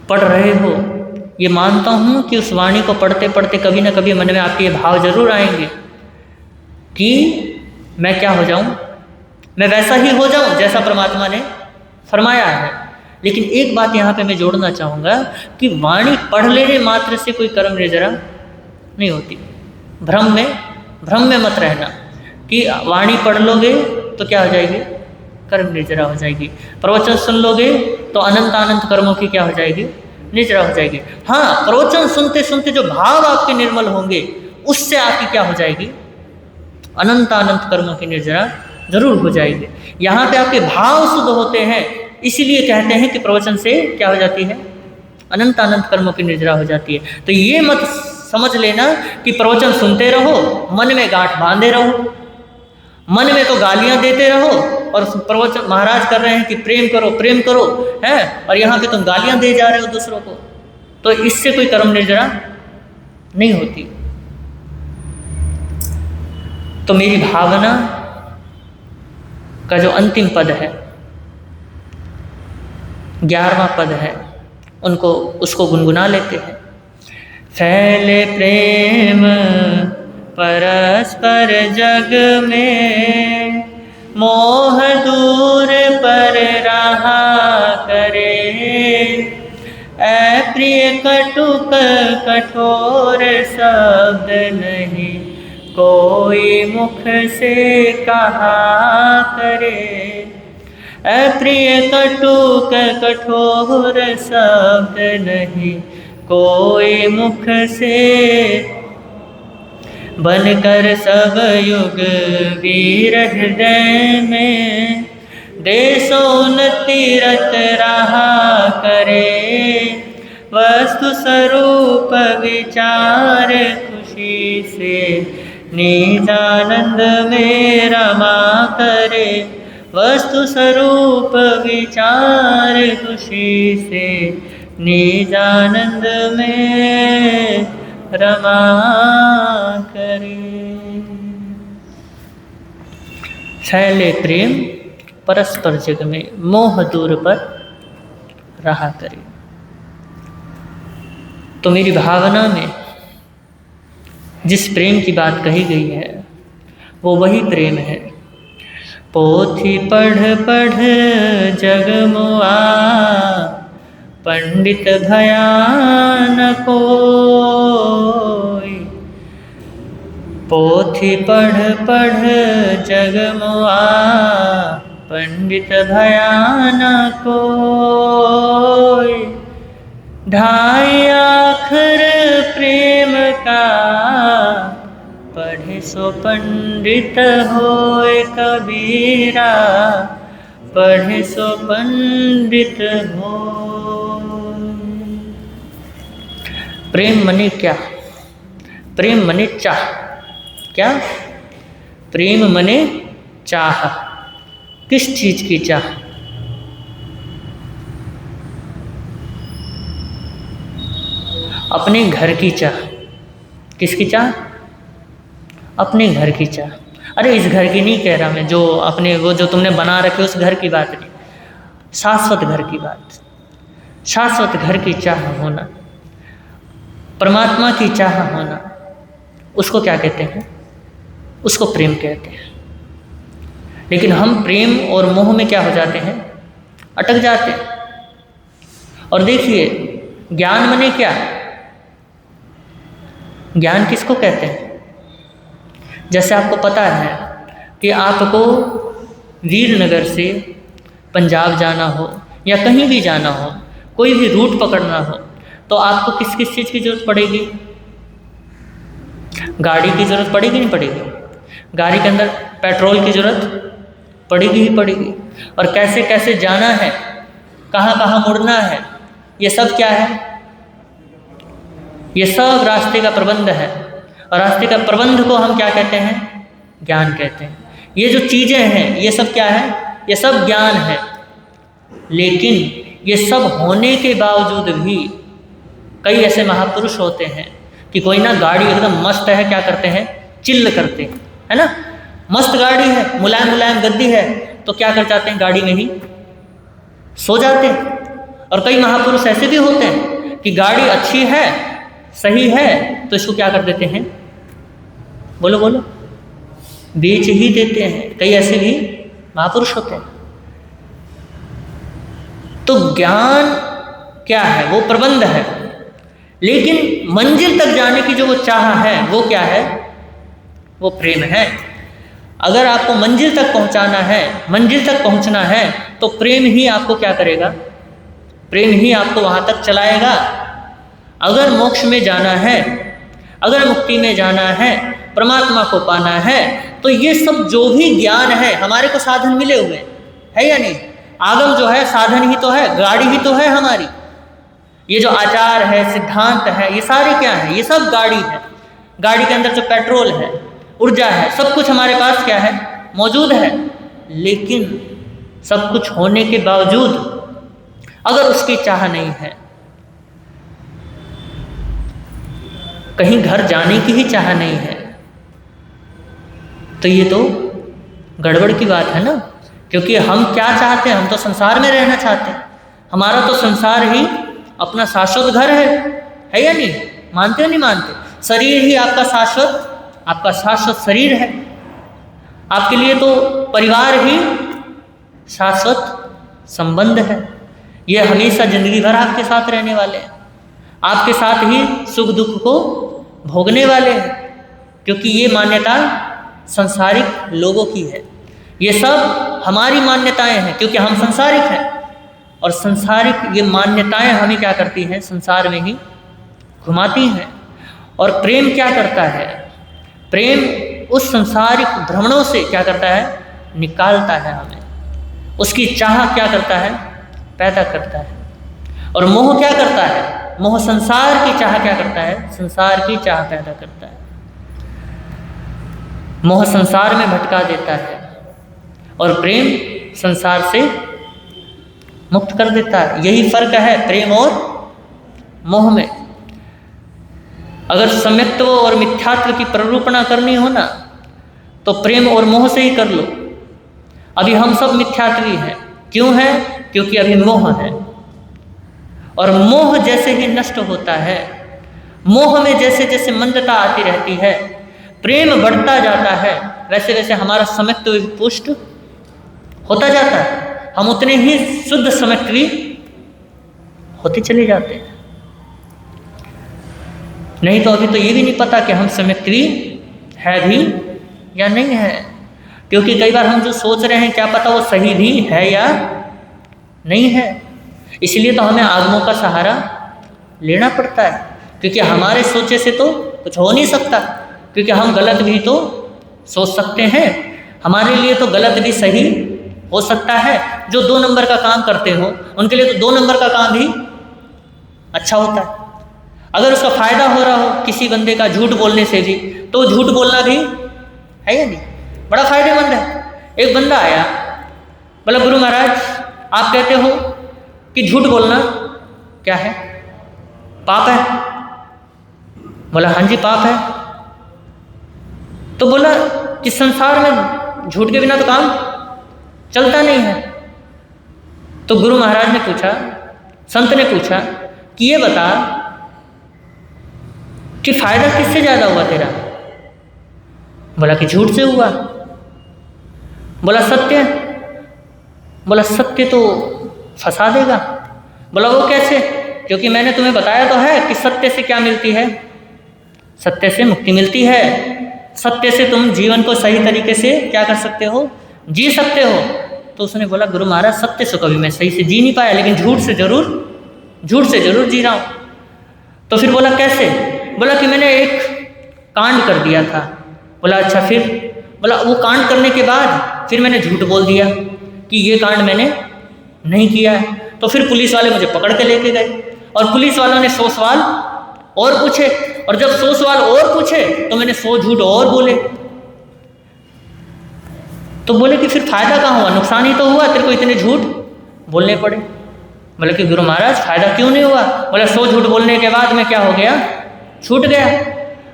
पढ़ रहे हो, ये मानता हूं कि उस वाणी को पढ़ते पढ़ते कभी ना कभी मन में आपके ये भाव जरूर आएंगे कि मैं क्या हो जाऊं? मैं वैसा ही हो जाऊं जैसा परमात्मा ने फरमाया है। लेकिन एक बात यहाँ पे मैं जोड़ना चाहूँगा कि वाणी पढ़ लेने मात्र से कोई कर्म निर्जरा नहीं होती। भ्रम में मत रहना कि वाणी पढ़ लोगे तो क्या हो जाएगी, कर्म निर्जरा हो जाएगी। प्रवचन सुन लोगे तो अनंत अनंत कर्मों की क्या हो जाएगी, निर्जरा हो जाएगी। हाँ, प्रवचन सुनते सुनते जो भाव आपके निर्मल होंगे उससे आपकी क्या हो जाएगी, अनंत अनंत कर्मों की निर्जरा जरूर हो जाएगी। यहाँ पे आपके भाव शुद्ध होते हैं, इसीलिए कहते हैं कि प्रवचन से क्या हो जाती है, अनंत अनंत कर्मों की निर्जरा हो जाती है। तो ये मत समझ लेना कि प्रवचन सुनते रहो, मन में गांठ बांधे रहो, मन में तो गालियां देते रहो, और प्रवचन महाराज कर रहे हैं कि प्रेम करो हैं, और यहाँ पे तुम गालियां दे जा रहे हो दूसरों को, तो इससे कोई कर्म निर्जरा नहीं होती। तो मेरी भावना का जो अंतिम पद है, 11वां पद है, उसको गुनगुना लेते हैं। फैले प्रेम परस्पर जग में, मोह दूर पर रहा करे, अप्रिय कटुक कठोर शब्द नहीं, कोई मुख से कहा करे, अप्रिय कटुक कठोर शब्द नहीं, कोई मुख से, बनकर सब युग वीर हृदय में, देशोन्नति रत रहा करे, वस्तु स्वरूप विचार खुशी से, निजानंद में रमा करे, वस्तु स्वरूप विचार खुशी से, निजानंद में रमा करे। फैले प्रेम परस्पर जग में, मोह दूर पर रहा करे। तो मेरी भावना में जिस प्रेम की बात कही गई है वो वही प्रेम है। पोथी पढ़ पढ़ जग मुआ, पंडित भया न कोई, पोथी पढ़ पढ़ जग मुआ, पंडित भया न कोई, ढाई आखर प्रेम का, पढ़े सो पंडित होए कबीरा, पढ़े सो पंडित हो। प्रेम मने क्या, प्रेम मने चाह, क्या, प्रेम मने चाह। किस चीज की चाह, अपने घर की चाह। किसकी चाह, अपने घर की चाह। अरे इस घर की नहीं कह रहा मैं, जो अपने वो जो तुमने बना रखे उस घर की बात नहीं, शाश्वत घर की बात। शाश्वत घर की चाह होना, परमात्मा की चाह होना, उसको क्या कहते हैं, उसको प्रेम कहते हैं। लेकिन हम प्रेम और मोह में क्या हो जाते हैं, अटक जाते हैं। और देखिए ज्ञान मने क्या, ज्ञान किसको कहते हैं। जैसे आपको पता है कि आपको वीरनगर से पंजाब जाना हो या कहीं भी जाना हो, कोई भी रूट पकड़ना हो, तो आपको किस किस चीज़ की ज़रूरत पड़ेगी, गाड़ी की ज़रूरत पड़ेगी नहीं पड़ेगी, गाड़ी के अंदर पेट्रोल की ज़रूरत पड़ेगी ही पड़ेगी। और कैसे कैसे जाना है, कहाँ कहाँ मुड़ना है, ये सब क्या है, ये सब रास्ते का प्रबंध है। और रास्ते का प्रबंध को हम क्या कहते हैं, ज्ञान कहते हैं। ये जो चीज़ें हैं ये सब क्या है, ये सब ज्ञान है। लेकिन ये सब होने के बावजूद भी कई ऐसे महापुरुष होते हैं कि कोई ना गाड़ी एकदम मस्त है, क्या करते हैं, चिल्ल करते हैं, है ना, मस्त गाड़ी है, मुलायम मुलायम गद्दी है, तो क्या कर जाते हैं, गाड़ी में ही सो जाते हैं। और कई महापुरुष ऐसे भी होते हैं कि गाड़ी अच्छी है, सही है, तो इसको क्या कर देते हैं, बोलो बोलो, बेच ही देते हैं। कई ऐसे भी महापुरुष होते हैं। तो ज्ञान क्या है, वो प्रबंध है। लेकिन मंजिल तक जाने की जो वो चाह है वो क्या है? वो प्रेम है। अगर आपको मंजिल तक पहुंचाना है, मंजिल तक पहुंचना है, तो प्रेम ही आपको क्या करेगा? प्रेम ही आपको वहाँ तक चलाएगा। अगर मोक्ष में जाना है, अगर मुक्ति में जाना है, परमात्मा को पाना है, तो ये सब जो भी ज्ञान है हमारे को साधन मिले हुए है या नहीं? आगम जो है साधन ही तो है, गाड़ी ही तो है हमारी। ये जो आचार है, सिद्धांत है, ये सारे क्या है? ये सब गाड़ी है। गाड़ी के अंदर जो पेट्रोल है, ऊर्जा है, सब कुछ हमारे पास क्या है? मौजूद है। लेकिन सब कुछ होने के बावजूद अगर उसकी चाह नहीं है, कहीं घर जाने की ही चाह नहीं है, तो ये तो गड़बड़ की बात है ना। क्योंकि हम क्या चाहते हैं? हम तो संसार में रहना चाहते हैं। हमारा तो संसार ही अपना शाश्वत घर है या नहीं? मानते हो नहीं मानते? शरीर ही आपका शाश्वत शरीर है। आपके लिए तो परिवार ही शाश्वत संबंध है। ये हमेशा जिंदगी भर आपके साथ रहने वाले हैं, आपके साथ ही सुख दुख को भोगने वाले हैं। क्योंकि ये मान्यता संसारिक लोगों की है, ये सब हमारी मान्यताएं हैं, क्योंकि हम संसारिक हैं। और संसारिक ये मान्यताएं हमें क्या करती हैं? संसार में ही घुमाती हैं। और प्रेम क्या करता है? प्रेम उस संसारिक भ्रमणों से क्या करता है? निकालता है हमें। उसकी चाह क्या करता है? पैदा करता है। और मोह क्या करता है? मोह संसार की चाह क्या करता है? संसार की चाह पैदा करता है। मोह संसार में भटका देता है और प्रेम संसार से मुक्त कर देता है। यही फर्क है प्रेम और मोह में। अगर सम्यक्त्व और मिथ्यात्व की प्ररूपणा करनी हो ना, तो प्रेम और मोह से ही कर लो। अभी हम सब मिथ्यात्वी हैं। क्यों है? क्योंकि अभी मोह है। और मोह जैसे ही नष्ट होता है, मोह में जैसे जैसे मंदता आती रहती है, प्रेम बढ़ता जाता है, वैसे वैसे हमारा सम्यक्त्व भी पुष्ट होता जाता है। हम उतने ही शुद्ध सम्यक्त्वी होते चले जाते हैं। नहीं तो अभी तो ये भी नहीं पता कि हम सम्यक्त्वी है भी या नहीं है। क्योंकि कई बार हम जो सोच रहे हैं क्या पता वो सही भी है या नहीं है। इसलिए तो हमें आगमों का सहारा लेना पड़ता है, क्योंकि हमारे सोचे से तो कुछ हो नहीं सकता। क्योंकि हम गलत भी तो सोच सकते हैं, हमारे लिए तो गलत भी सही हो सकता है। जो 2 नंबर का काम करते हो उनके लिए तो 2 नंबर का काम भी अच्छा होता है। अगर उसका फ़ायदा हो रहा हो किसी बंदे का झूठ बोलने से भी, तो झूठ बोलना भी है या नहीं? बड़ा फ़ायदेमंद है। एक बंदा आया, बोला गुरु महाराज आप कहते हो कि झूठ बोलना क्या है? पाप है। बोला हाँ जी पाप है। तो बोला कि संसार में झूठ के बिना तो काम चलता नहीं है। तो गुरु महाराज ने पूछा, संत ने पूछा कि ये बता कि फायदा किससे ज़्यादा हुआ तेरा? बोला कि झूठ से हुआ। बोला सत्य? बोला सत्य तो फंसा देगा। बोला वो कैसे? क्योंकि मैंने तुम्हें बताया तो है कि सत्य से क्या मिलती है? सत्य से मुक्ति मिलती है। सत्य से तुम जीवन को सही तरीके से क्या कर सकते हो? जी सकते हो। तो उसने बोला गुरु महाराज सत्य से कभी मैं सही से जी नहीं पाया, लेकिन झूठ से जरूर जी रहा हूँ। तो फिर बोला कैसे? बोला कि मैंने एक कांड कर दिया था। बोला अच्छा फिर? बोला वो कांड करने के बाद फिर मैंने झूठ बोल दिया कि ये कांड मैंने नहीं किया है। तो फिर पुलिस वाले मुझे पकड़ के लेके गए और पुलिस वालों ने 100 सवाल और पूछे, और जब 100 सवाल और पूछे तो मैंने 100 झूठ और बोले। तो बोले कि फिर फायदा कहाँ हुआ? नुकसान ही तो हुआ, तेरे को इतने झूठ बोलने पड़े। बोले कि गुरु महाराज फायदा क्यों नहीं हुआ? बोले 100 झूठ बोलने के बाद मैं क्या हो गया? छूट गया।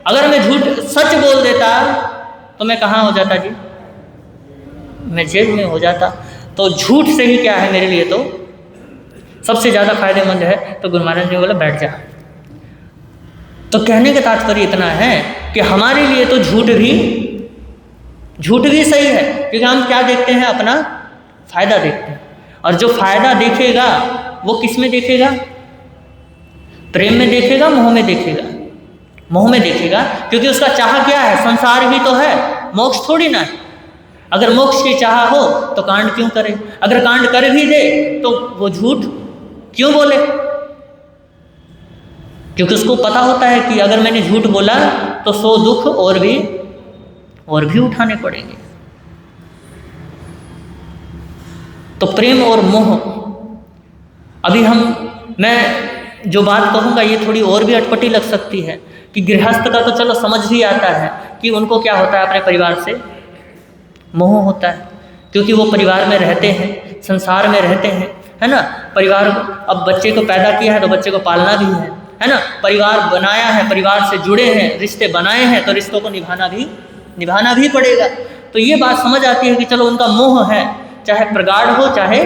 अगर मैं झूठ सच बोल देता तो मैं कहाँ हो जाता जी? मैं जेल में हो जाता। तो झूठ से ही क्या है मेरे लिए तो सबसे ज़्यादा फायदेमंद है। तो गुरु महाराज ने बोला बैठ जा। तो कहने का तात्पर्य इतना है कि हमारे लिए तो झूठ भी सही है, क्योंकि हम क्या देखते हैं? अपना फायदा देखते हैं। और जो फायदा देखेगा वो किस में देखेगा? प्रेम में देखेगा, मोह में देखेगा? मोह में देखेगा, क्योंकि उसका चाह क्या है? संसार ही तो है, मोक्ष थोड़ी ना है। अगर मोक्ष की चाह हो तो कांड क्यों करे? अगर कांड कर भी दे तो वो झूठ क्यों बोले? क्योंकि उसको पता होता है कि अगर मैंने झूठ बोला तो 100 दुख और भी उठाने पड़ेंगे। तो प्रेम और मोह, अभी मैं जो बात कहूँगा ये थोड़ी और भी अटपटी लग सकती है कि गृहस्थ का तो चलो समझ भी आता है कि उनको क्या होता है, अपने परिवार से मोह होता है, क्योंकि वो परिवार में रहते हैं, संसार में रहते हैं, है ना। परिवार, अब बच्चे को पैदा किया है तो बच्चे को पालना भी है ना। परिवार बनाया है, परिवार से जुड़े हैं, रिश्ते बनाए हैं, तो रिश्तों को निभाना भी पड़ेगा। तो ये बात समझ आती है कि चलो उनका मोह है, चाहे प्रगाढ़ हो चाहे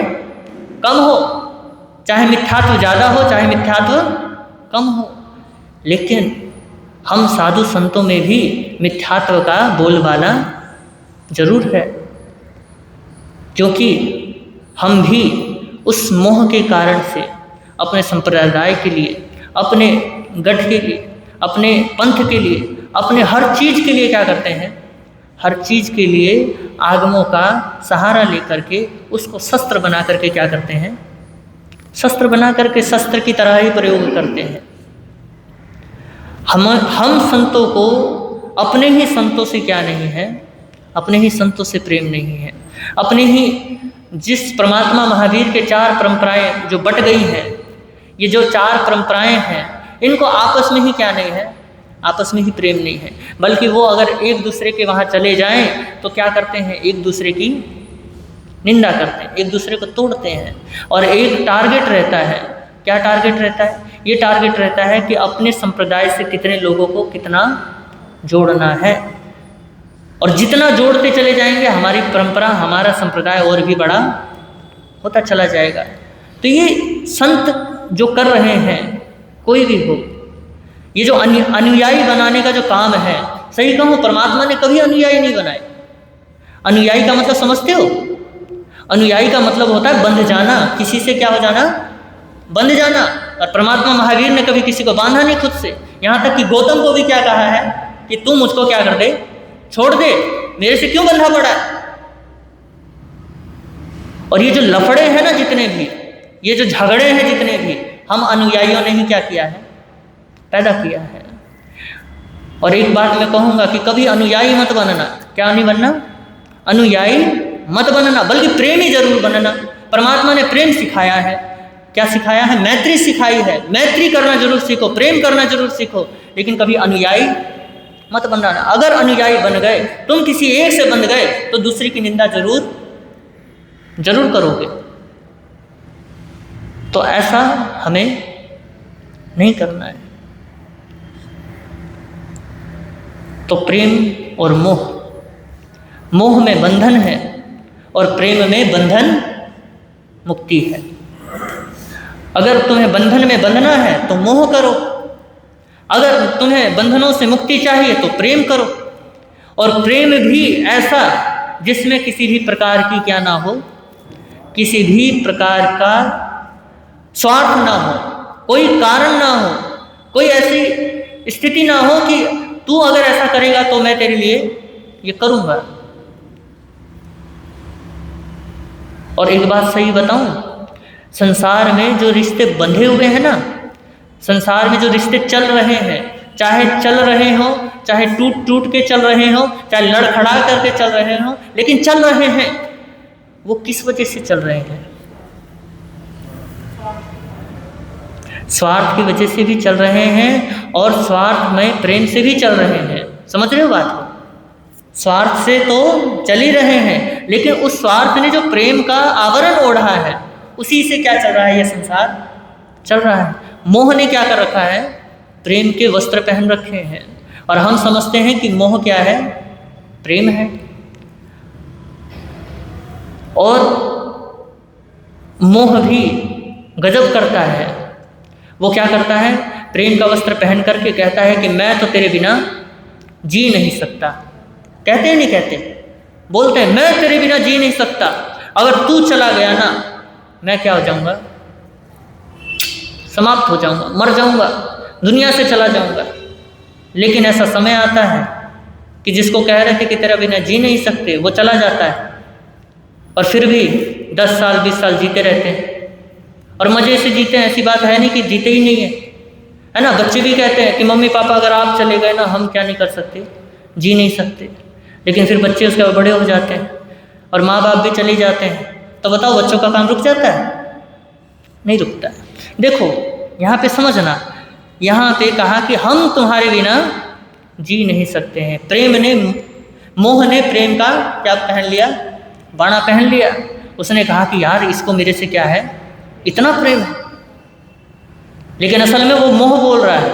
कम हो, चाहे मिथ्यात्व ज़्यादा हो चाहे मिथ्यात्व कम हो। लेकिन हम साधु संतों में भी मिथ्यात्व का बोलबाला जरूर है, क्योंकि हम भी उस मोह के कारण से अपने संप्रदाय के लिए, अपने गढ़ के लिए, अपने पंथ के लिए, अपने हर चीज़ के लिए क्या करते हैं? हर चीज़ के लिए आगमों का सहारा लेकर के उसको शस्त्र बना करके क्या करते हैं? शस्त्र बना करके शस्त्र की तरह ही प्रयोग करते हैं। हम संतों को अपने ही संतों से क्या नहीं है? अपने ही संतों से प्रेम नहीं है। अपने ही जिस परमात्मा महावीर के 4 परंपराएं जो बट गई हैं, ये जो 4 परंपराएं हैं, इनको आपस में ही क्या नहीं है? आपस में ही प्रेम नहीं है। बल्कि वो अगर एक दूसरे के वहाँ चले जाएं तो क्या करते हैं? एक दूसरे की निंदा करते हैं, एक दूसरे को तोड़ते हैं। और एक टारगेट रहता है। क्या टारगेट रहता है? ये टारगेट रहता है कि अपने संप्रदाय से कितने लोगों को कितना जोड़ना है, और जितना जोड़ते चले जाएंगे हमारी परंपरा, हमारा संप्रदाय और भी बड़ा होता चला जाएगा। तो ये संत जो कर रहे हैं, कोई भी हो, ये जो अनुयायी बनाने का जो काम है, सही कहूँ परमात्मा ने कभी अनुयायी नहीं बनाए। अनुयायी का मतलब समझते हो? अनुयायी का मतलब होता है बंध जाना, किसी से क्या हो जाना? बंध जाना। और परमात्मा महावीर ने कभी किसी को बांधा नहीं खुद से। यहाँ तक कि गौतम को भी क्या कहा है कि तू मुझको क्या कर दे? छोड़ दे, मेरे से क्यों बंधा पड़ा है? और ये जो लफड़े हैं ना जितने भी, ये जो झगड़े हैं जितने भी, हम अनुयायियों ने ही क्या किया है? पैदा किया है। और एक बात मैं कहूँगा कि कभी अनुयायी मत बनना। क्या नहीं बनना? अनुयायी मत बनना, बल्कि प्रेमी जरूर बनना। परमात्मा ने प्रेम सिखाया है। क्या सिखाया है? मैत्री सिखाई है। मैत्री करना जरूर सीखो, प्रेम करना जरूर सीखो, लेकिन कभी अनुयायी मत बनना। अगर अनुयायी बन गए, तुम किसी एक से बन गए, तो दूसरी की निंदा जरूर करोगे। तो ऐसा हमें नहीं करना है। तो प्रेम और मोह में बंधन है और प्रेम में बंधन मुक्ति है। अगर तुम्हें बंधन में बंधना है तो मोह करो, अगर तुम्हें बंधनों से मुक्ति चाहिए तो प्रेम करो। और प्रेम भी ऐसा जिसमें किसी भी प्रकार की क्या ना हो, किसी भी प्रकार का स्वार्थ ना हो, कोई कारण ना हो, कोई ऐसी स्थिति ना हो कि तू अगर ऐसा करेगा तो मैं तेरे लिए ये करूँगा। और एक बात सही बताऊं, संसार में जो रिश्ते बंधे हुए हैं ना, संसार में जो रिश्ते चल रहे हैं, चाहे चल रहे हो, चाहे टूट के चल रहे हो, चाहे लड़खड़ा करके चल रहे हो, लेकिन चल रहे हैं, वो किस वजह से चल रहे हैं? स्वार्थ की वजह से भी चल रहे हैं और स्वार्थ में प्रेम से भी चल रहे हैं। समझ रहे हो बात को? स्वार्थ से तो चल ही रहे हैं, लेकिन उस स्वार्थ ने जो प्रेम का आवरण ओढ़ा है, उसी से क्या चल रहा है? ये संसार चल रहा है। मोह ने क्या कर रखा है? प्रेम के वस्त्र पहन रखे हैं, और हम समझते हैं कि मोह क्या है? प्रेम है। और मोह भी गजब करता है। वो क्या करता है? प्रेम का वस्त्र पहन करके कहता है कि मैं तो तेरे बिना जी नहीं सकता। कहते हैं नहीं कहते? बोलते हैं मैं तेरे बिना जी नहीं सकता, अगर तू चला गया ना मैं क्या हो जाऊंगा? समाप्त हो जाऊंगा, मर जाऊंगा, दुनिया से चला जाऊंगा। लेकिन ऐसा समय आता है कि जिसको कह रहे थे कि तेरा बिना जी नहीं सकते, वो चला जाता है और फिर भी 10 साल 20 साल जीते रहते हैं और मज़े से जीते हैं। ऐसी बात है नहीं कि जीते ही नहीं है ना। बच्चे भी कहते हैं कि मम्मी पापा अगर आप चले गए ना, हम क्या नहीं कर सकते, जी नहीं सकते। लेकिन फिर बच्चे उसके बाद बड़े हो जाते हैं और माँ बाप भी चले जाते हैं, तो बताओ बच्चों का काम रुक जाता है? नहीं रुकता है। देखो यहाँ पे समझना, यहाँ पे कहा कि हम तुम्हारे बिना जी नहीं सकते हैं। प्रेम ने, मोह ने प्रेम का क्या पहन लिया, बाणा पहन लिया। उसने कहा कि यार इसको मेरे से क्या है, इतना प्रेम है। लेकिन असल में वो मोह बोल रहा है।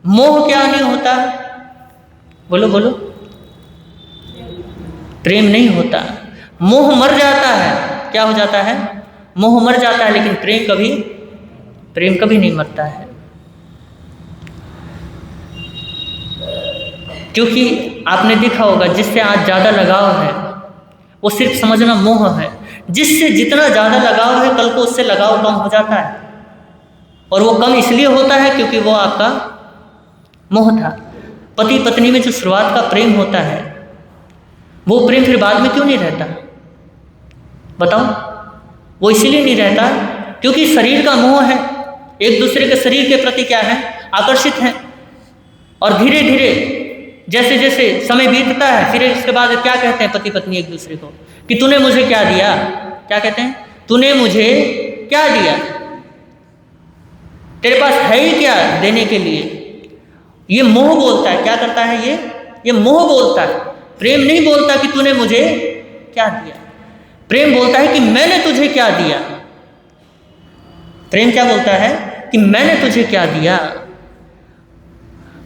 मोह क्या नहीं होता, बोलो बोलो, प्रेम नहीं होता। मोह मर जाता है। क्या हो जाता है? मोह मर जाता है, लेकिन प्रेम कभी नहीं मरता है। क्योंकि आपने देखा होगा, जिससे आज ज़्यादा लगाव है वो सिर्फ समझना मोह है। जिससे जितना ज़्यादा लगाव है, कल को उससे लगाव कम हो जाता है। और वो कम इसलिए होता है क्योंकि वो आपका मोह था। पति पत्नी में जो शुरुआत का प्रेम होता है, वो प्रेम फिर बाद में क्यों नहीं रहता, बताओ? वो इसलिए नहीं रहता क्योंकि शरीर का मोह है। एक दूसरे के शरीर के प्रति क्या है, आकर्षित है। और धीरे धीरे जैसे जैसे समय बीतता है, फिर इसके बाद क्या कहते हैं पति पत्नी एक दूसरे को कि तूने मुझे क्या दिया? क्या कहते हैं? तूने मुझे क्या दिया? तेरे पास है ही क्या देने के लिए? ये मोह बोलता है। क्या करता है ये मोह बोलता है। प्रेम नहीं बोलता कि तूने मुझे क्या दिया। प्रेम बोलता है कि मैंने तुझे क्या दिया। प्रेम क्या बोलता है कि मैंने तुझे क्या दिया।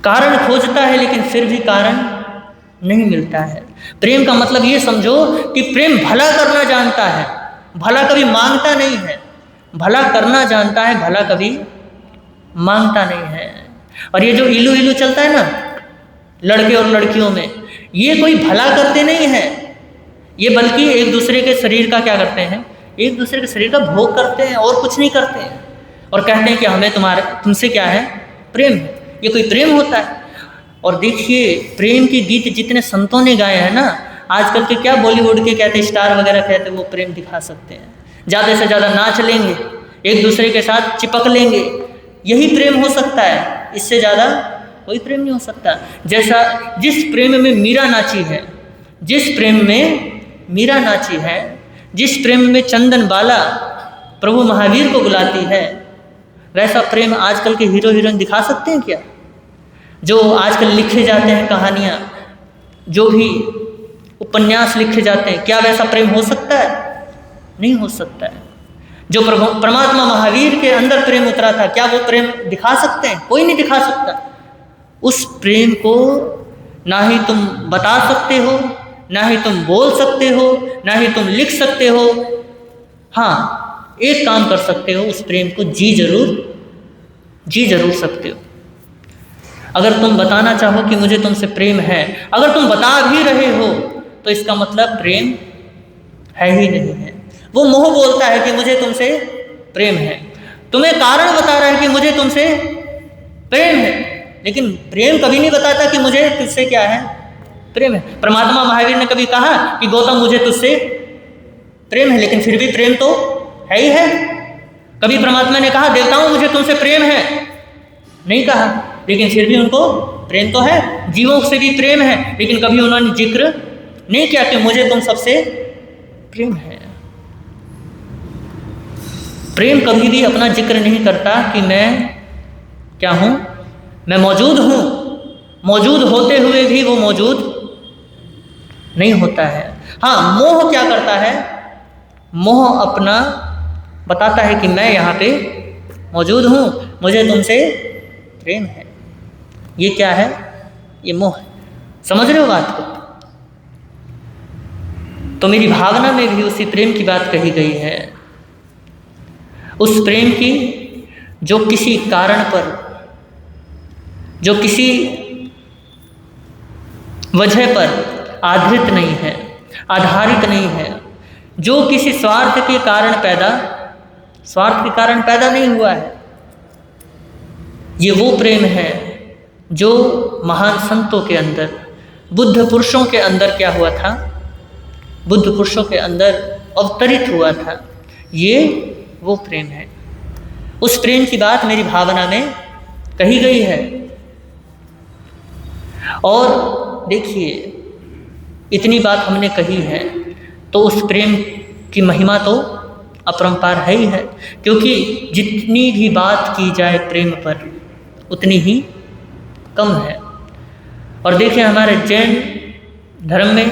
कारण खोजता है लेकिन फिर भी कारण नहीं मिलता है। प्रेम का मतलब ये समझो कि प्रेम भला करना जानता है, भला कभी मांगता नहीं है। भला करना जानता है, भला कभी मांगता नहीं है। और ये जो इलू इलू चलता है ना लड़के और लड़कियों में, ये कोई भला करते नहीं है, ये बल्कि एक दूसरे के शरीर का क्या करते हैं, एक दूसरे के शरीर का भोग करते हैं और कुछ नहीं करते हैं। और कहते हैं कि हमें तुमसे क्या है, प्रेम है। ये कोई प्रेम होता है? और देखिए प्रेम के गीत जितने संतों ने गाए हैं ना, आजकल के क्या बॉलीवुड के कहते स्टार वगैरह कहते वो प्रेम दिखा सकते हैं। ज़्यादा से ज़्यादा नाच लेंगे, एक दूसरे के साथ चिपक लेंगे, यही प्रेम हो सकता है। इससे ज़्यादा कोई प्रेम नहीं हो सकता। जैसा जिस प्रेम में मीरा नाची है, जिस प्रेम में मीरा नाची है, जिस प्रेम में चंदन बाला प्रभु महावीर को बुलाती है, वैसा प्रेम आजकल के हीरो हीरोइन दिखा सकते हैं क्या? जो आजकल लिखे जाते हैं कहानियाँ, जो भी उपन्यास लिखे जाते हैं, क्या वैसा प्रेम हो सकता है? नहीं हो सकता है। जो परमात्मा महावीर के अंदर प्रेम उतरा था, क्या वो प्रेम दिखा सकते हैं? कोई नहीं दिखा सकता। उस प्रेम को ना ही तुम बता सकते हो, ना ही तुम बोल सकते हो, ना ही तुम लिख सकते हो। हाँ, एक काम कर सकते हो, उस प्रेम को जी जरूर सकते हो। अगर तुम बताना चाहो कि मुझे तुमसे प्रेम है, अगर तुम बता भी रहे हो तो इसका मतलब प्रेम है ही नहीं है। वो मोह बोलता है कि मुझे तुमसे प्रेम है, तुम्हें कारण बता रहा है कि मुझे तुमसे प्रेम है, लेकिन प्रेम कभी नहीं बताता कि मुझे तुझसे क्या है, प्रेम है। परमात्मा महावीर ने कभी कहा कि गौतम मुझे तुझसे प्रेम है, लेकिन फिर भी प्रेम तो है ही है। कभी परमात्मा ने कहा देवताओं मुझे तुमसे प्रेम है, नहीं कहा, लेकिन फिर भी उनको प्रेम तो है। जीवों से भी प्रेम है, लेकिन कभी उन्होंने जिक्र नहीं किया कि मुझे तुम सबसे प्रेम है। प्रेम कभी भी अपना जिक्र नहीं करता कि मैं क्या हूँ, मैं मौजूद हूँ। मौजूद होते हुए भी वो मौजूद नहीं होता है। हाँ, मोह क्या करता है, मोह अपना बताता है कि मैं यहाँ पे मौजूद हूँ, मुझे तुमसे प्रेम है। ये क्या है, ये मोह है। समझ रहे हो बात को? तो मेरी भावना में भी उसी प्रेम की बात कही गई है, उस प्रेम की जो किसी कारण पर, जो किसी वजह पर आधारित नहीं है, आधारित नहीं है, जो किसी स्वार्थ के कारण पैदा नहीं हुआ है। ये वो प्रेम है जो महान संतों के अंदर, बुद्ध पुरुषों के अंदर क्या हुआ था, बुद्ध पुरुषों के अंदर अवतरित हुआ था। ये वो प्रेम है। उस प्रेम की बात मेरी भावना में कही गई है। और देखिए, इतनी बात हमने कही है तो उस प्रेम की महिमा तो अपरंपार है ही है, क्योंकि जितनी भी बात की जाए प्रेम पर उतनी ही कम है। और देखिए, हमारे जैन धर्म में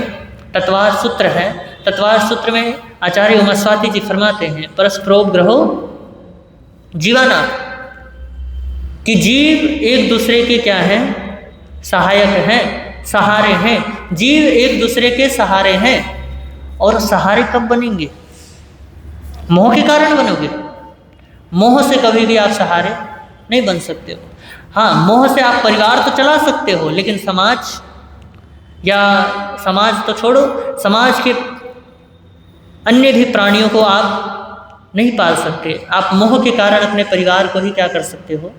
तत्वार सूत्र है। तत्वार सूत्र में आचार्य उमास्वाति जी फरमाते हैं, परस्परोपग्रहो जीवाना, कि जीव एक दूसरे के क्या हैं, सहायक हैं, सहारे हैं। जीव एक दूसरे के सहारे हैं। और सहारे कब बनेंगे? मोह के कारण बनोगे। मोह से कभी भी आप सहारे नहीं बन सकते हो। हाँ, मोह से आप परिवार तो चला सकते हो, लेकिन समाज, या समाज तो छोड़ो, समाज के अन्य भी प्राणियों को आप नहीं पाल सकते। आप मोह के कारण अपने परिवार को ही क्या कर सकते हो,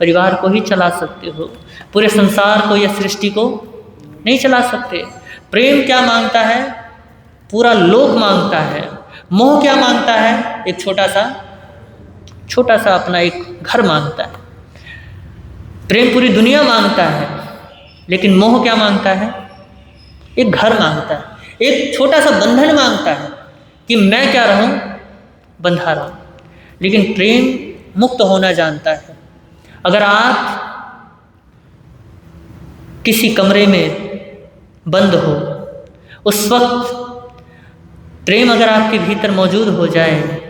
परिवार को ही चला सकते हो। पूरे संसार को या सृष्टि को नहीं चला सकते। प्रेम क्या मांगता है? पूरा लोक मांगता है। मोह क्या मांगता है? एक छोटा सा अपना एक घर मांगता है। प्रेम पूरी दुनिया मांगता है, लेकिन मोह क्या मांगता है? एक घर मांगता है, एक छोटा सा बंधन मांगता है कि मैं क्या रहूं, बंधा रहूं। लेकिन प्रेम मुक्त होना जानता है। अगर आप किसी कमरे में बंद हो, उस वक्त प्रेम अगर आपके भीतर मौजूद हो जाए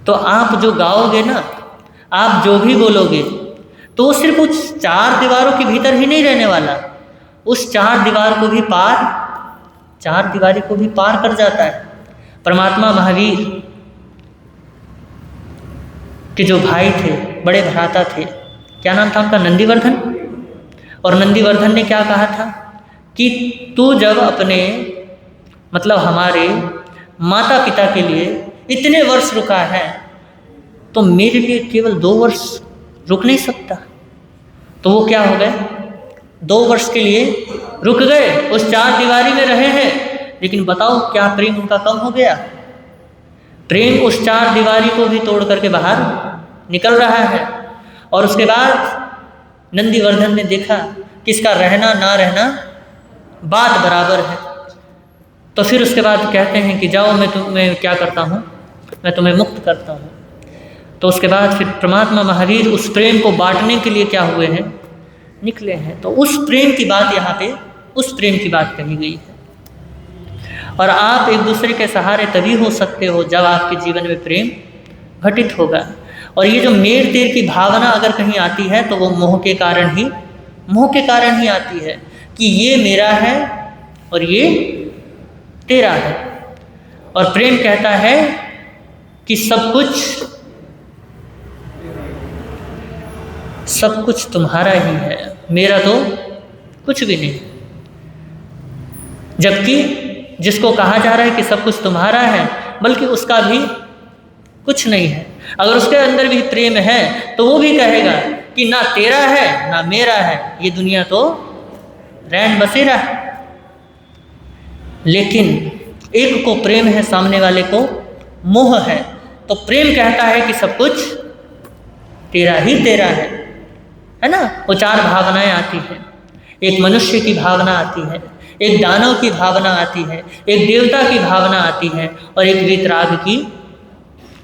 तो आप जो गाओगे ना, आप जो भी बोलोगे, तो वो सिर्फ उस चार दीवारों के भीतर ही नहीं रहने वाला, उस चार दीवारी को भी पार कर जाता है। परमात्मा महावीर के जो भाई थे, बड़े भ्राता थे, क्या नाम था उनका? नंदीवर्धन। और नंदीवर्धन ने क्या कहा था कि तू जब अपने, मतलब हमारे माता पिता के लिए इतने वर्ष रुका है, तो मेरे लिए केवल 2 वर्ष रुक नहीं सकता। तो वो क्या हो गए? 2 वर्ष के लिए रुक गए, उस चार दीवारी में रहे हैं। लेकिन बताओ, क्या प्रेम उनका कम हो गया? प्रेम उस चार दीवारी को भी तोड़ करके बाहर निकल रहा है। और उसके बाद नंदीवर्धन ने देखा कि इसका रहना ना रहना बात बराबर है। तो फिर उसके बाद कहते हैं कि जाओ, मैं तुम्हें क्या करता हूँ, मैं तुम्हें मुक्त करता हूँ। तो उसके बाद फिर परमात्मा महावीर उस प्रेम को बांटने के लिए क्या हुए हैं, निकले हैं। तो उस प्रेम की बात यहाँ पे, उस प्रेम की बात कही गई है। और आप एक दूसरे के सहारे तभी हो सकते हो जब आपके जीवन में प्रेम घटित होगा। और ये जो मेर तेर की भावना अगर कहीं आती है तो वो मोह के कारण ही आती है कि ये मेरा है और ये तेरा है। और प्रेम कहता है कि सब कुछ तुम्हारा ही है, मेरा तो कुछ भी नहीं। जबकि जिसको कहा जा रहा है कि सब कुछ तुम्हारा है, बल्कि उसका भी कुछ नहीं है। अगर उसके अंदर भी प्रेम है तो वो भी कहेगा कि ना तेरा है ना मेरा है, ये दुनिया तो रैन बसेरा है। लेकिन एक को प्रेम है, सामने वाले को मोह है। तो प्रेम कहता है कि सब कुछ तेरा ही तेरा है ना। वो चार भावनाएं आती हैं। एक मनुष्य की भावना आती है, एक दानव की भावना आती है, एक देवता की भावना आती है, और एक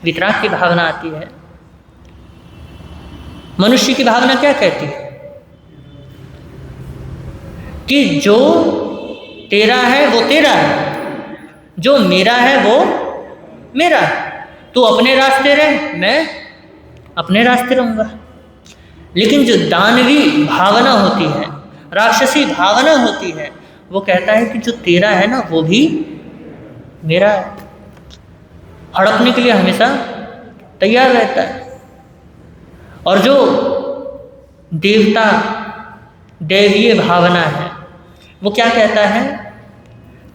वितराग की भावना आती है। मनुष्य की भावना क्या कहती है कि जो तेरा है वो तेरा है, जो मेरा है वो मेरा है। तू अपने रास्ते रह, मैं अपने रास्ते रहूंगा। लेकिन जो दानवी भावना होती है, राक्षसी भावना होती है, वो कहता है कि जो तेरा है ना वो भी मेरा है। हड़पने के लिए हमेशा तैयार रहता है। और जो देवता दैवीय भावना है वो क्या कहता है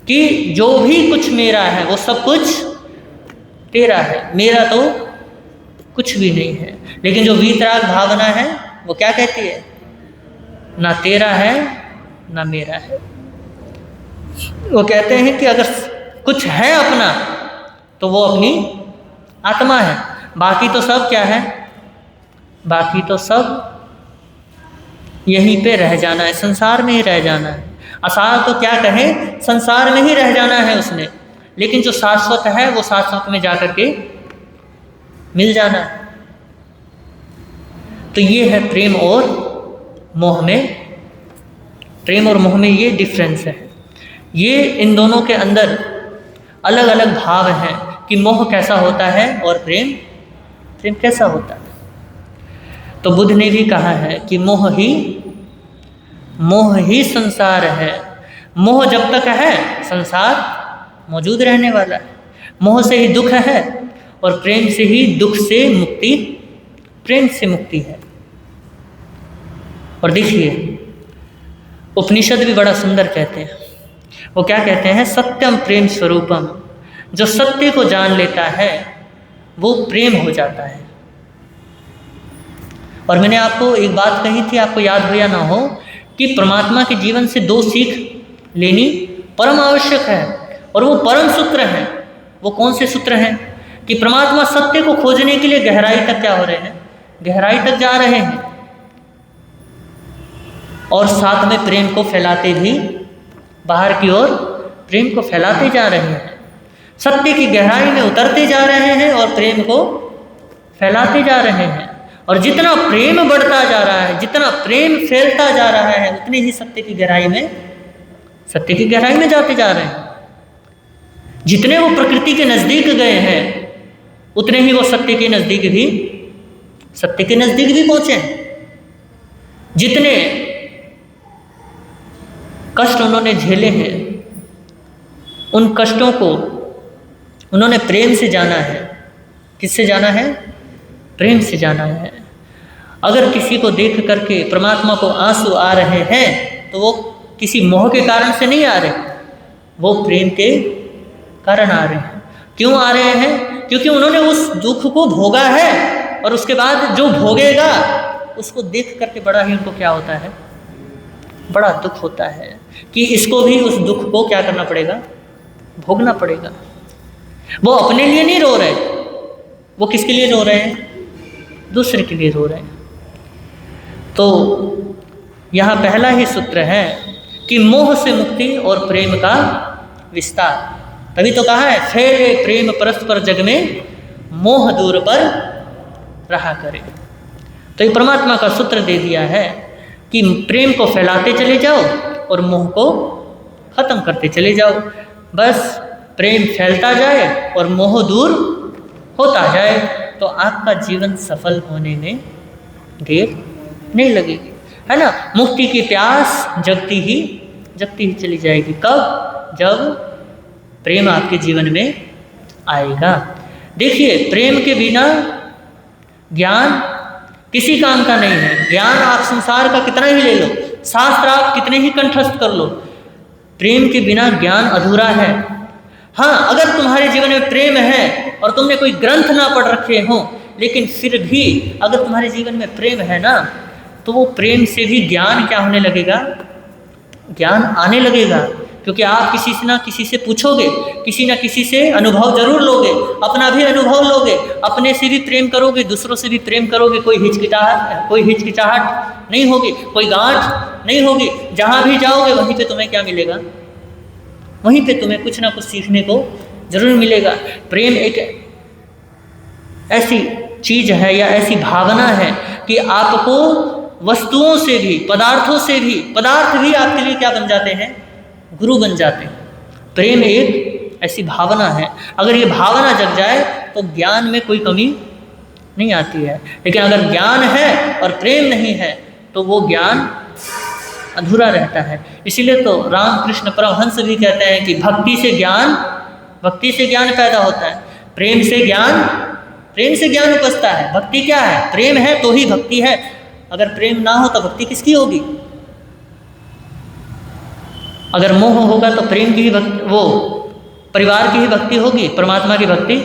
कि जो भी कुछ मेरा है वो सब कुछ तेरा है, मेरा तो कुछ भी नहीं है। लेकिन जो वीतराग भावना है वो क्या कहती है? ना तेरा है ना मेरा है। वो कहते हैं कि अगर कुछ है अपना तो वो अपनी आत्मा है, बाकी तो सब क्या है? बाकी तो सब यहीं पे रह जाना है, संसार में ही रह जाना है। असार तो क्या कहे, संसार में ही रह जाना है उसने, लेकिन जो शाश्वत है वो शाश्वत में जाकर के मिल जाना है। तो ये है प्रेम और मोह में, प्रेम और मोह में ये डिफरेंस है। ये इन दोनों के अंदर अलग अलग भाव हैं कि मोह कैसा होता है और प्रेम कैसा होता है। तो बुद्ध ने भी कहा है कि मोह ही संसार है। मोह जब तक है संसार मौजूद रहने वाला है। मोह से ही दुख है और प्रेम से ही दुख से मुक्ति, प्रेम से मुक्ति है। और देखिए उपनिषद भी बड़ा सुंदर कहते हैं। वो क्या कहते हैं? सत्यम प्रेम स्वरूपम। जो सत्य को जान लेता है वो प्रेम हो जाता है। और मैंने आपको एक बात कही थी, आपको याद हो या ना हो, कि परमात्मा के जीवन से 2 सीख लेनी परम आवश्यक है। और वो परम सूत्र हैं। वो कौन से सूत्र हैं? कि परमात्मा सत्य को खोजने के लिए गहराई तक क्या हो रहे हैं? गहराई तक जा रहे हैं, और साथ में प्रेम को फैलाते भी, बाहर की ओर प्रेम को फैलाते जा रहे हैं। सत्य की गहराई में उतरते जा रहे हैं और प्रेम को फैलाते जा रहे हैं। और जितना प्रेम बढ़ता जा रहा है, जितना प्रेम फैलता जा रहा है, उतनी ही सत्य की गहराई में जाते जा रहे हैं। जितने वो प्रकृति के नज़दीक गए हैं उतने ही वो सत्य के नज़दीक भी पहुँचे। जितने कष्ट उन्होंने झेले हैं, उन कष्टों को उन्होंने प्रेम से जाना है। किससे जाना है? प्रेम से जाना है। अगर किसी को देख करके परमात्मा को आंसू आ रहे हैं तो वो किसी मोह के कारण से नहीं आ रहे, वो प्रेम के कारण आ रहे हैं। क्यों आ रहे हैं? क्योंकि उन्होंने उस दुख को भोगा है, और उसके बाद जो भोगेगा उसको देख करके बड़ा ही उनको क्या होता है? बड़ा दुख होता है कि इसको भी उस दुख को क्या करना पड़ेगा? भोगना पड़ेगा। वो अपने लिए नहीं रो रहे, वो किसके लिए रो रहे हैं? दूसरे के लिए रो रहे हैं। तो यहाँ पहला ही सूत्र है कि मोह से मुक्ति और प्रेम का विस्तार। तभी तो कहा है, फैले प्रेम परस्पर जग में, मोह दूर पर रहा करे। तो ये परमात्मा का सूत्र दे दिया है कि प्रेम को फैलाते चले जाओ और मोह को खत्म करते चले जाओ। बस प्रेम फैलता जाए और मोह दूर होता जाए, तो आपका जीवन सफल होने में देर नहीं लगेगी, है ना। मुक्ति की प्यास जगती ही चली जाएगी। कब? जब प्रेम आपके जीवन में आएगा। देखिए, प्रेम के बिना ज्ञान किसी काम का नहीं है। ज्ञान आप संसार का कितना ही ले लो, शास्त्र आप कितने ही कंठस्थ कर लो, प्रेम के बिना ज्ञान अधूरा है। हाँ, अगर तुम्हारे जीवन में प्रेम है और तुमने कोई ग्रंथ ना पढ़ रखे हो, लेकिन फिर भी अगर तुम्हारे जीवन में प्रेम है ना, तो वो प्रेम से भी ज्ञान क्या होने लगेगा? ज्ञान आने लगेगा। क्योंकि आप किसी से ना किसी से पूछोगे, किसी ना किसी से अनुभव जरूर लोगे, अपना भी अनुभव लोगे, अपने से भी प्रेम करोगे, दूसरों से भी प्रेम करोगे। कोई हिचकिचाहट नहीं होगी, कोई गांठ नहीं होगी। जहाँ भी जाओगे वहीं पे तुम्हें क्या मिलेगा? वहीं पे तुम्हें कुछ ना कुछ सीखने को जरूर मिलेगा। प्रेम एक ऐसी चीज है या ऐसी भावना है कि आपको वस्तुओं से भी, पदार्थों से भी, पदार्थ भी आपके लिए क्या बन जाते हैं? गुरु बन जाते हैं। प्रेम एक ऐसी भावना है, अगर ये भावना जग जाए तो ज्ञान में कोई कमी नहीं आती है। लेकिन अगर ज्ञान है और प्रेम नहीं है तो वो ज्ञान अधूरा रहता है। इसीलिए तो रामकृष्ण परमहंस भी कहते हैं कि भक्ति से ज्ञान पैदा होता है, प्रेम से ज्ञान उपजता है। भक्ति क्या है? प्रेम है तो ही भक्ति है। अगर प्रेम ना हो तो भक्ति किसकी होगी? अगर मोह होगा तो प्रेम की ही भक्ति, वो परिवार की ही भक्ति होगी, परमात्मा की भक्ति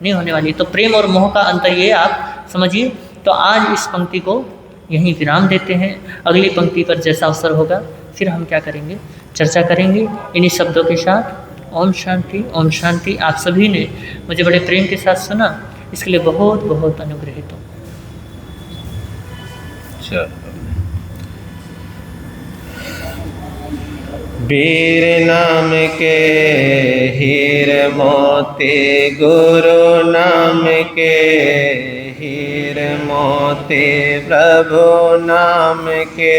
नहीं होने वाली। तो प्रेम और मोह का अंतर ये आप समझिए। तो आज इस पंक्ति को यहीं विराम देते हैं। अगली पंक्ति पर जैसा अवसर होगा फिर हम क्या करेंगे, चर्चा करेंगे इन्हीं शब्दों के साथ। ओम शांति, ओम शांति। आप सभी ने मुझे बड़े प्रेम के साथ सुना, इसके लिए बहुत बहुत अनुग्रहित हूँ। वीर नाम के हीर मोती, गुरु नाम के हीर मोती, प्रभु नाम के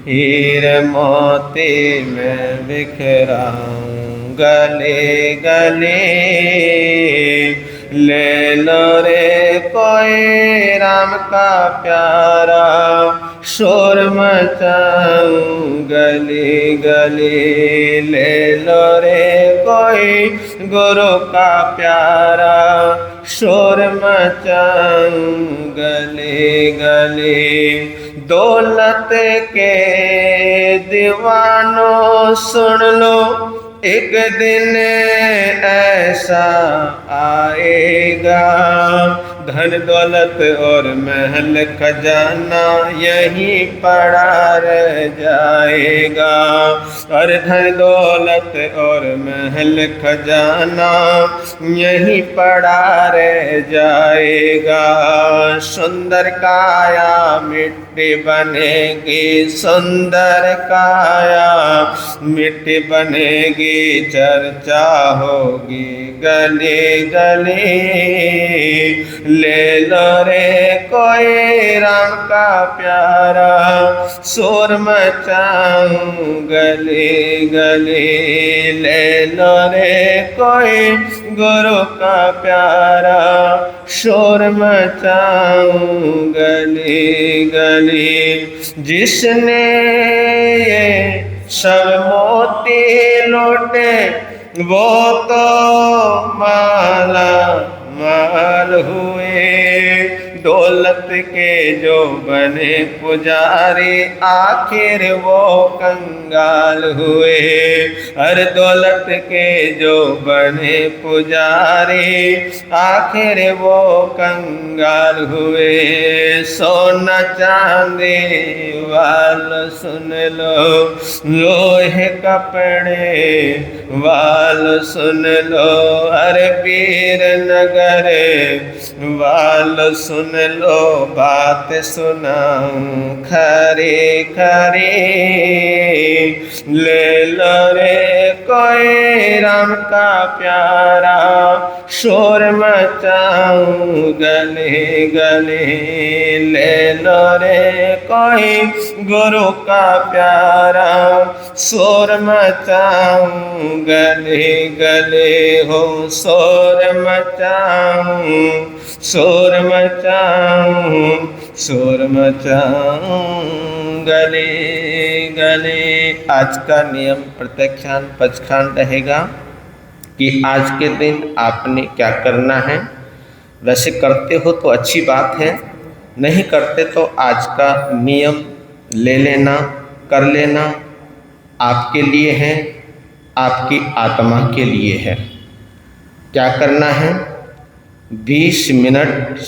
हीर मोती मैं बिखराऊं गले गले। ले लो रे कोई राम का प्यारा, शोर मचाऊं गली गली। ले लो रे कोई गुरु का प्यारा, शोर मचाऊं गली गली। दौलत के दीवानों सुन लो, एक दिन ऐसा आएगा, धन दौलत और महल खजाना यहीं पड़ा रह जाएगा। और धन दौलत और महल खजाना यहीं पड़ा रह जाएगा। सुंदर काया मिट्टी बनेगी, सुंदर काया मिट्टी बनेगी, चर्चा होगी गली गली। ले लो रे कोई राम का प्यारा, शोर मचाऊं गली गली। ले लो रे कोई गुरु का प्यारा, शोर मचाऊं गली गली। जिसने ये सब मोती लौटे वो तो माला माल हुए। दौलत के जो बने पुजारी आखिर वो कंगाल हुए। हर दौलत के जो बने पुजारी आखिर वो कंगाल हुए। सोना चांदी वाल सुन लो, लोहे कपड़े वाल सुन लो। अरे वीर नगर वाल सुन लो, बात सुनाऊं खरी खरी। ले लो रे कोई राम का प्यारा, शोर मचाऊं गली गली। ले लो रे कोई गुरु का प्यारा, शोर मचाऊं गली गली। हो शोर मचाऊं, शोर मचाऊं, शोर मचाऊं गली गली। आज का नियम प्रत्यक्षान पचखान रहेगा कि आज के दिन आपने क्या करना है। वैसे करते हो तो अच्छी बात है, नहीं करते तो आज का नियम ले लेना, कर लेना। आपके लिए है, आपकी आत्मा के लिए है। क्या करना है? 20 मिनट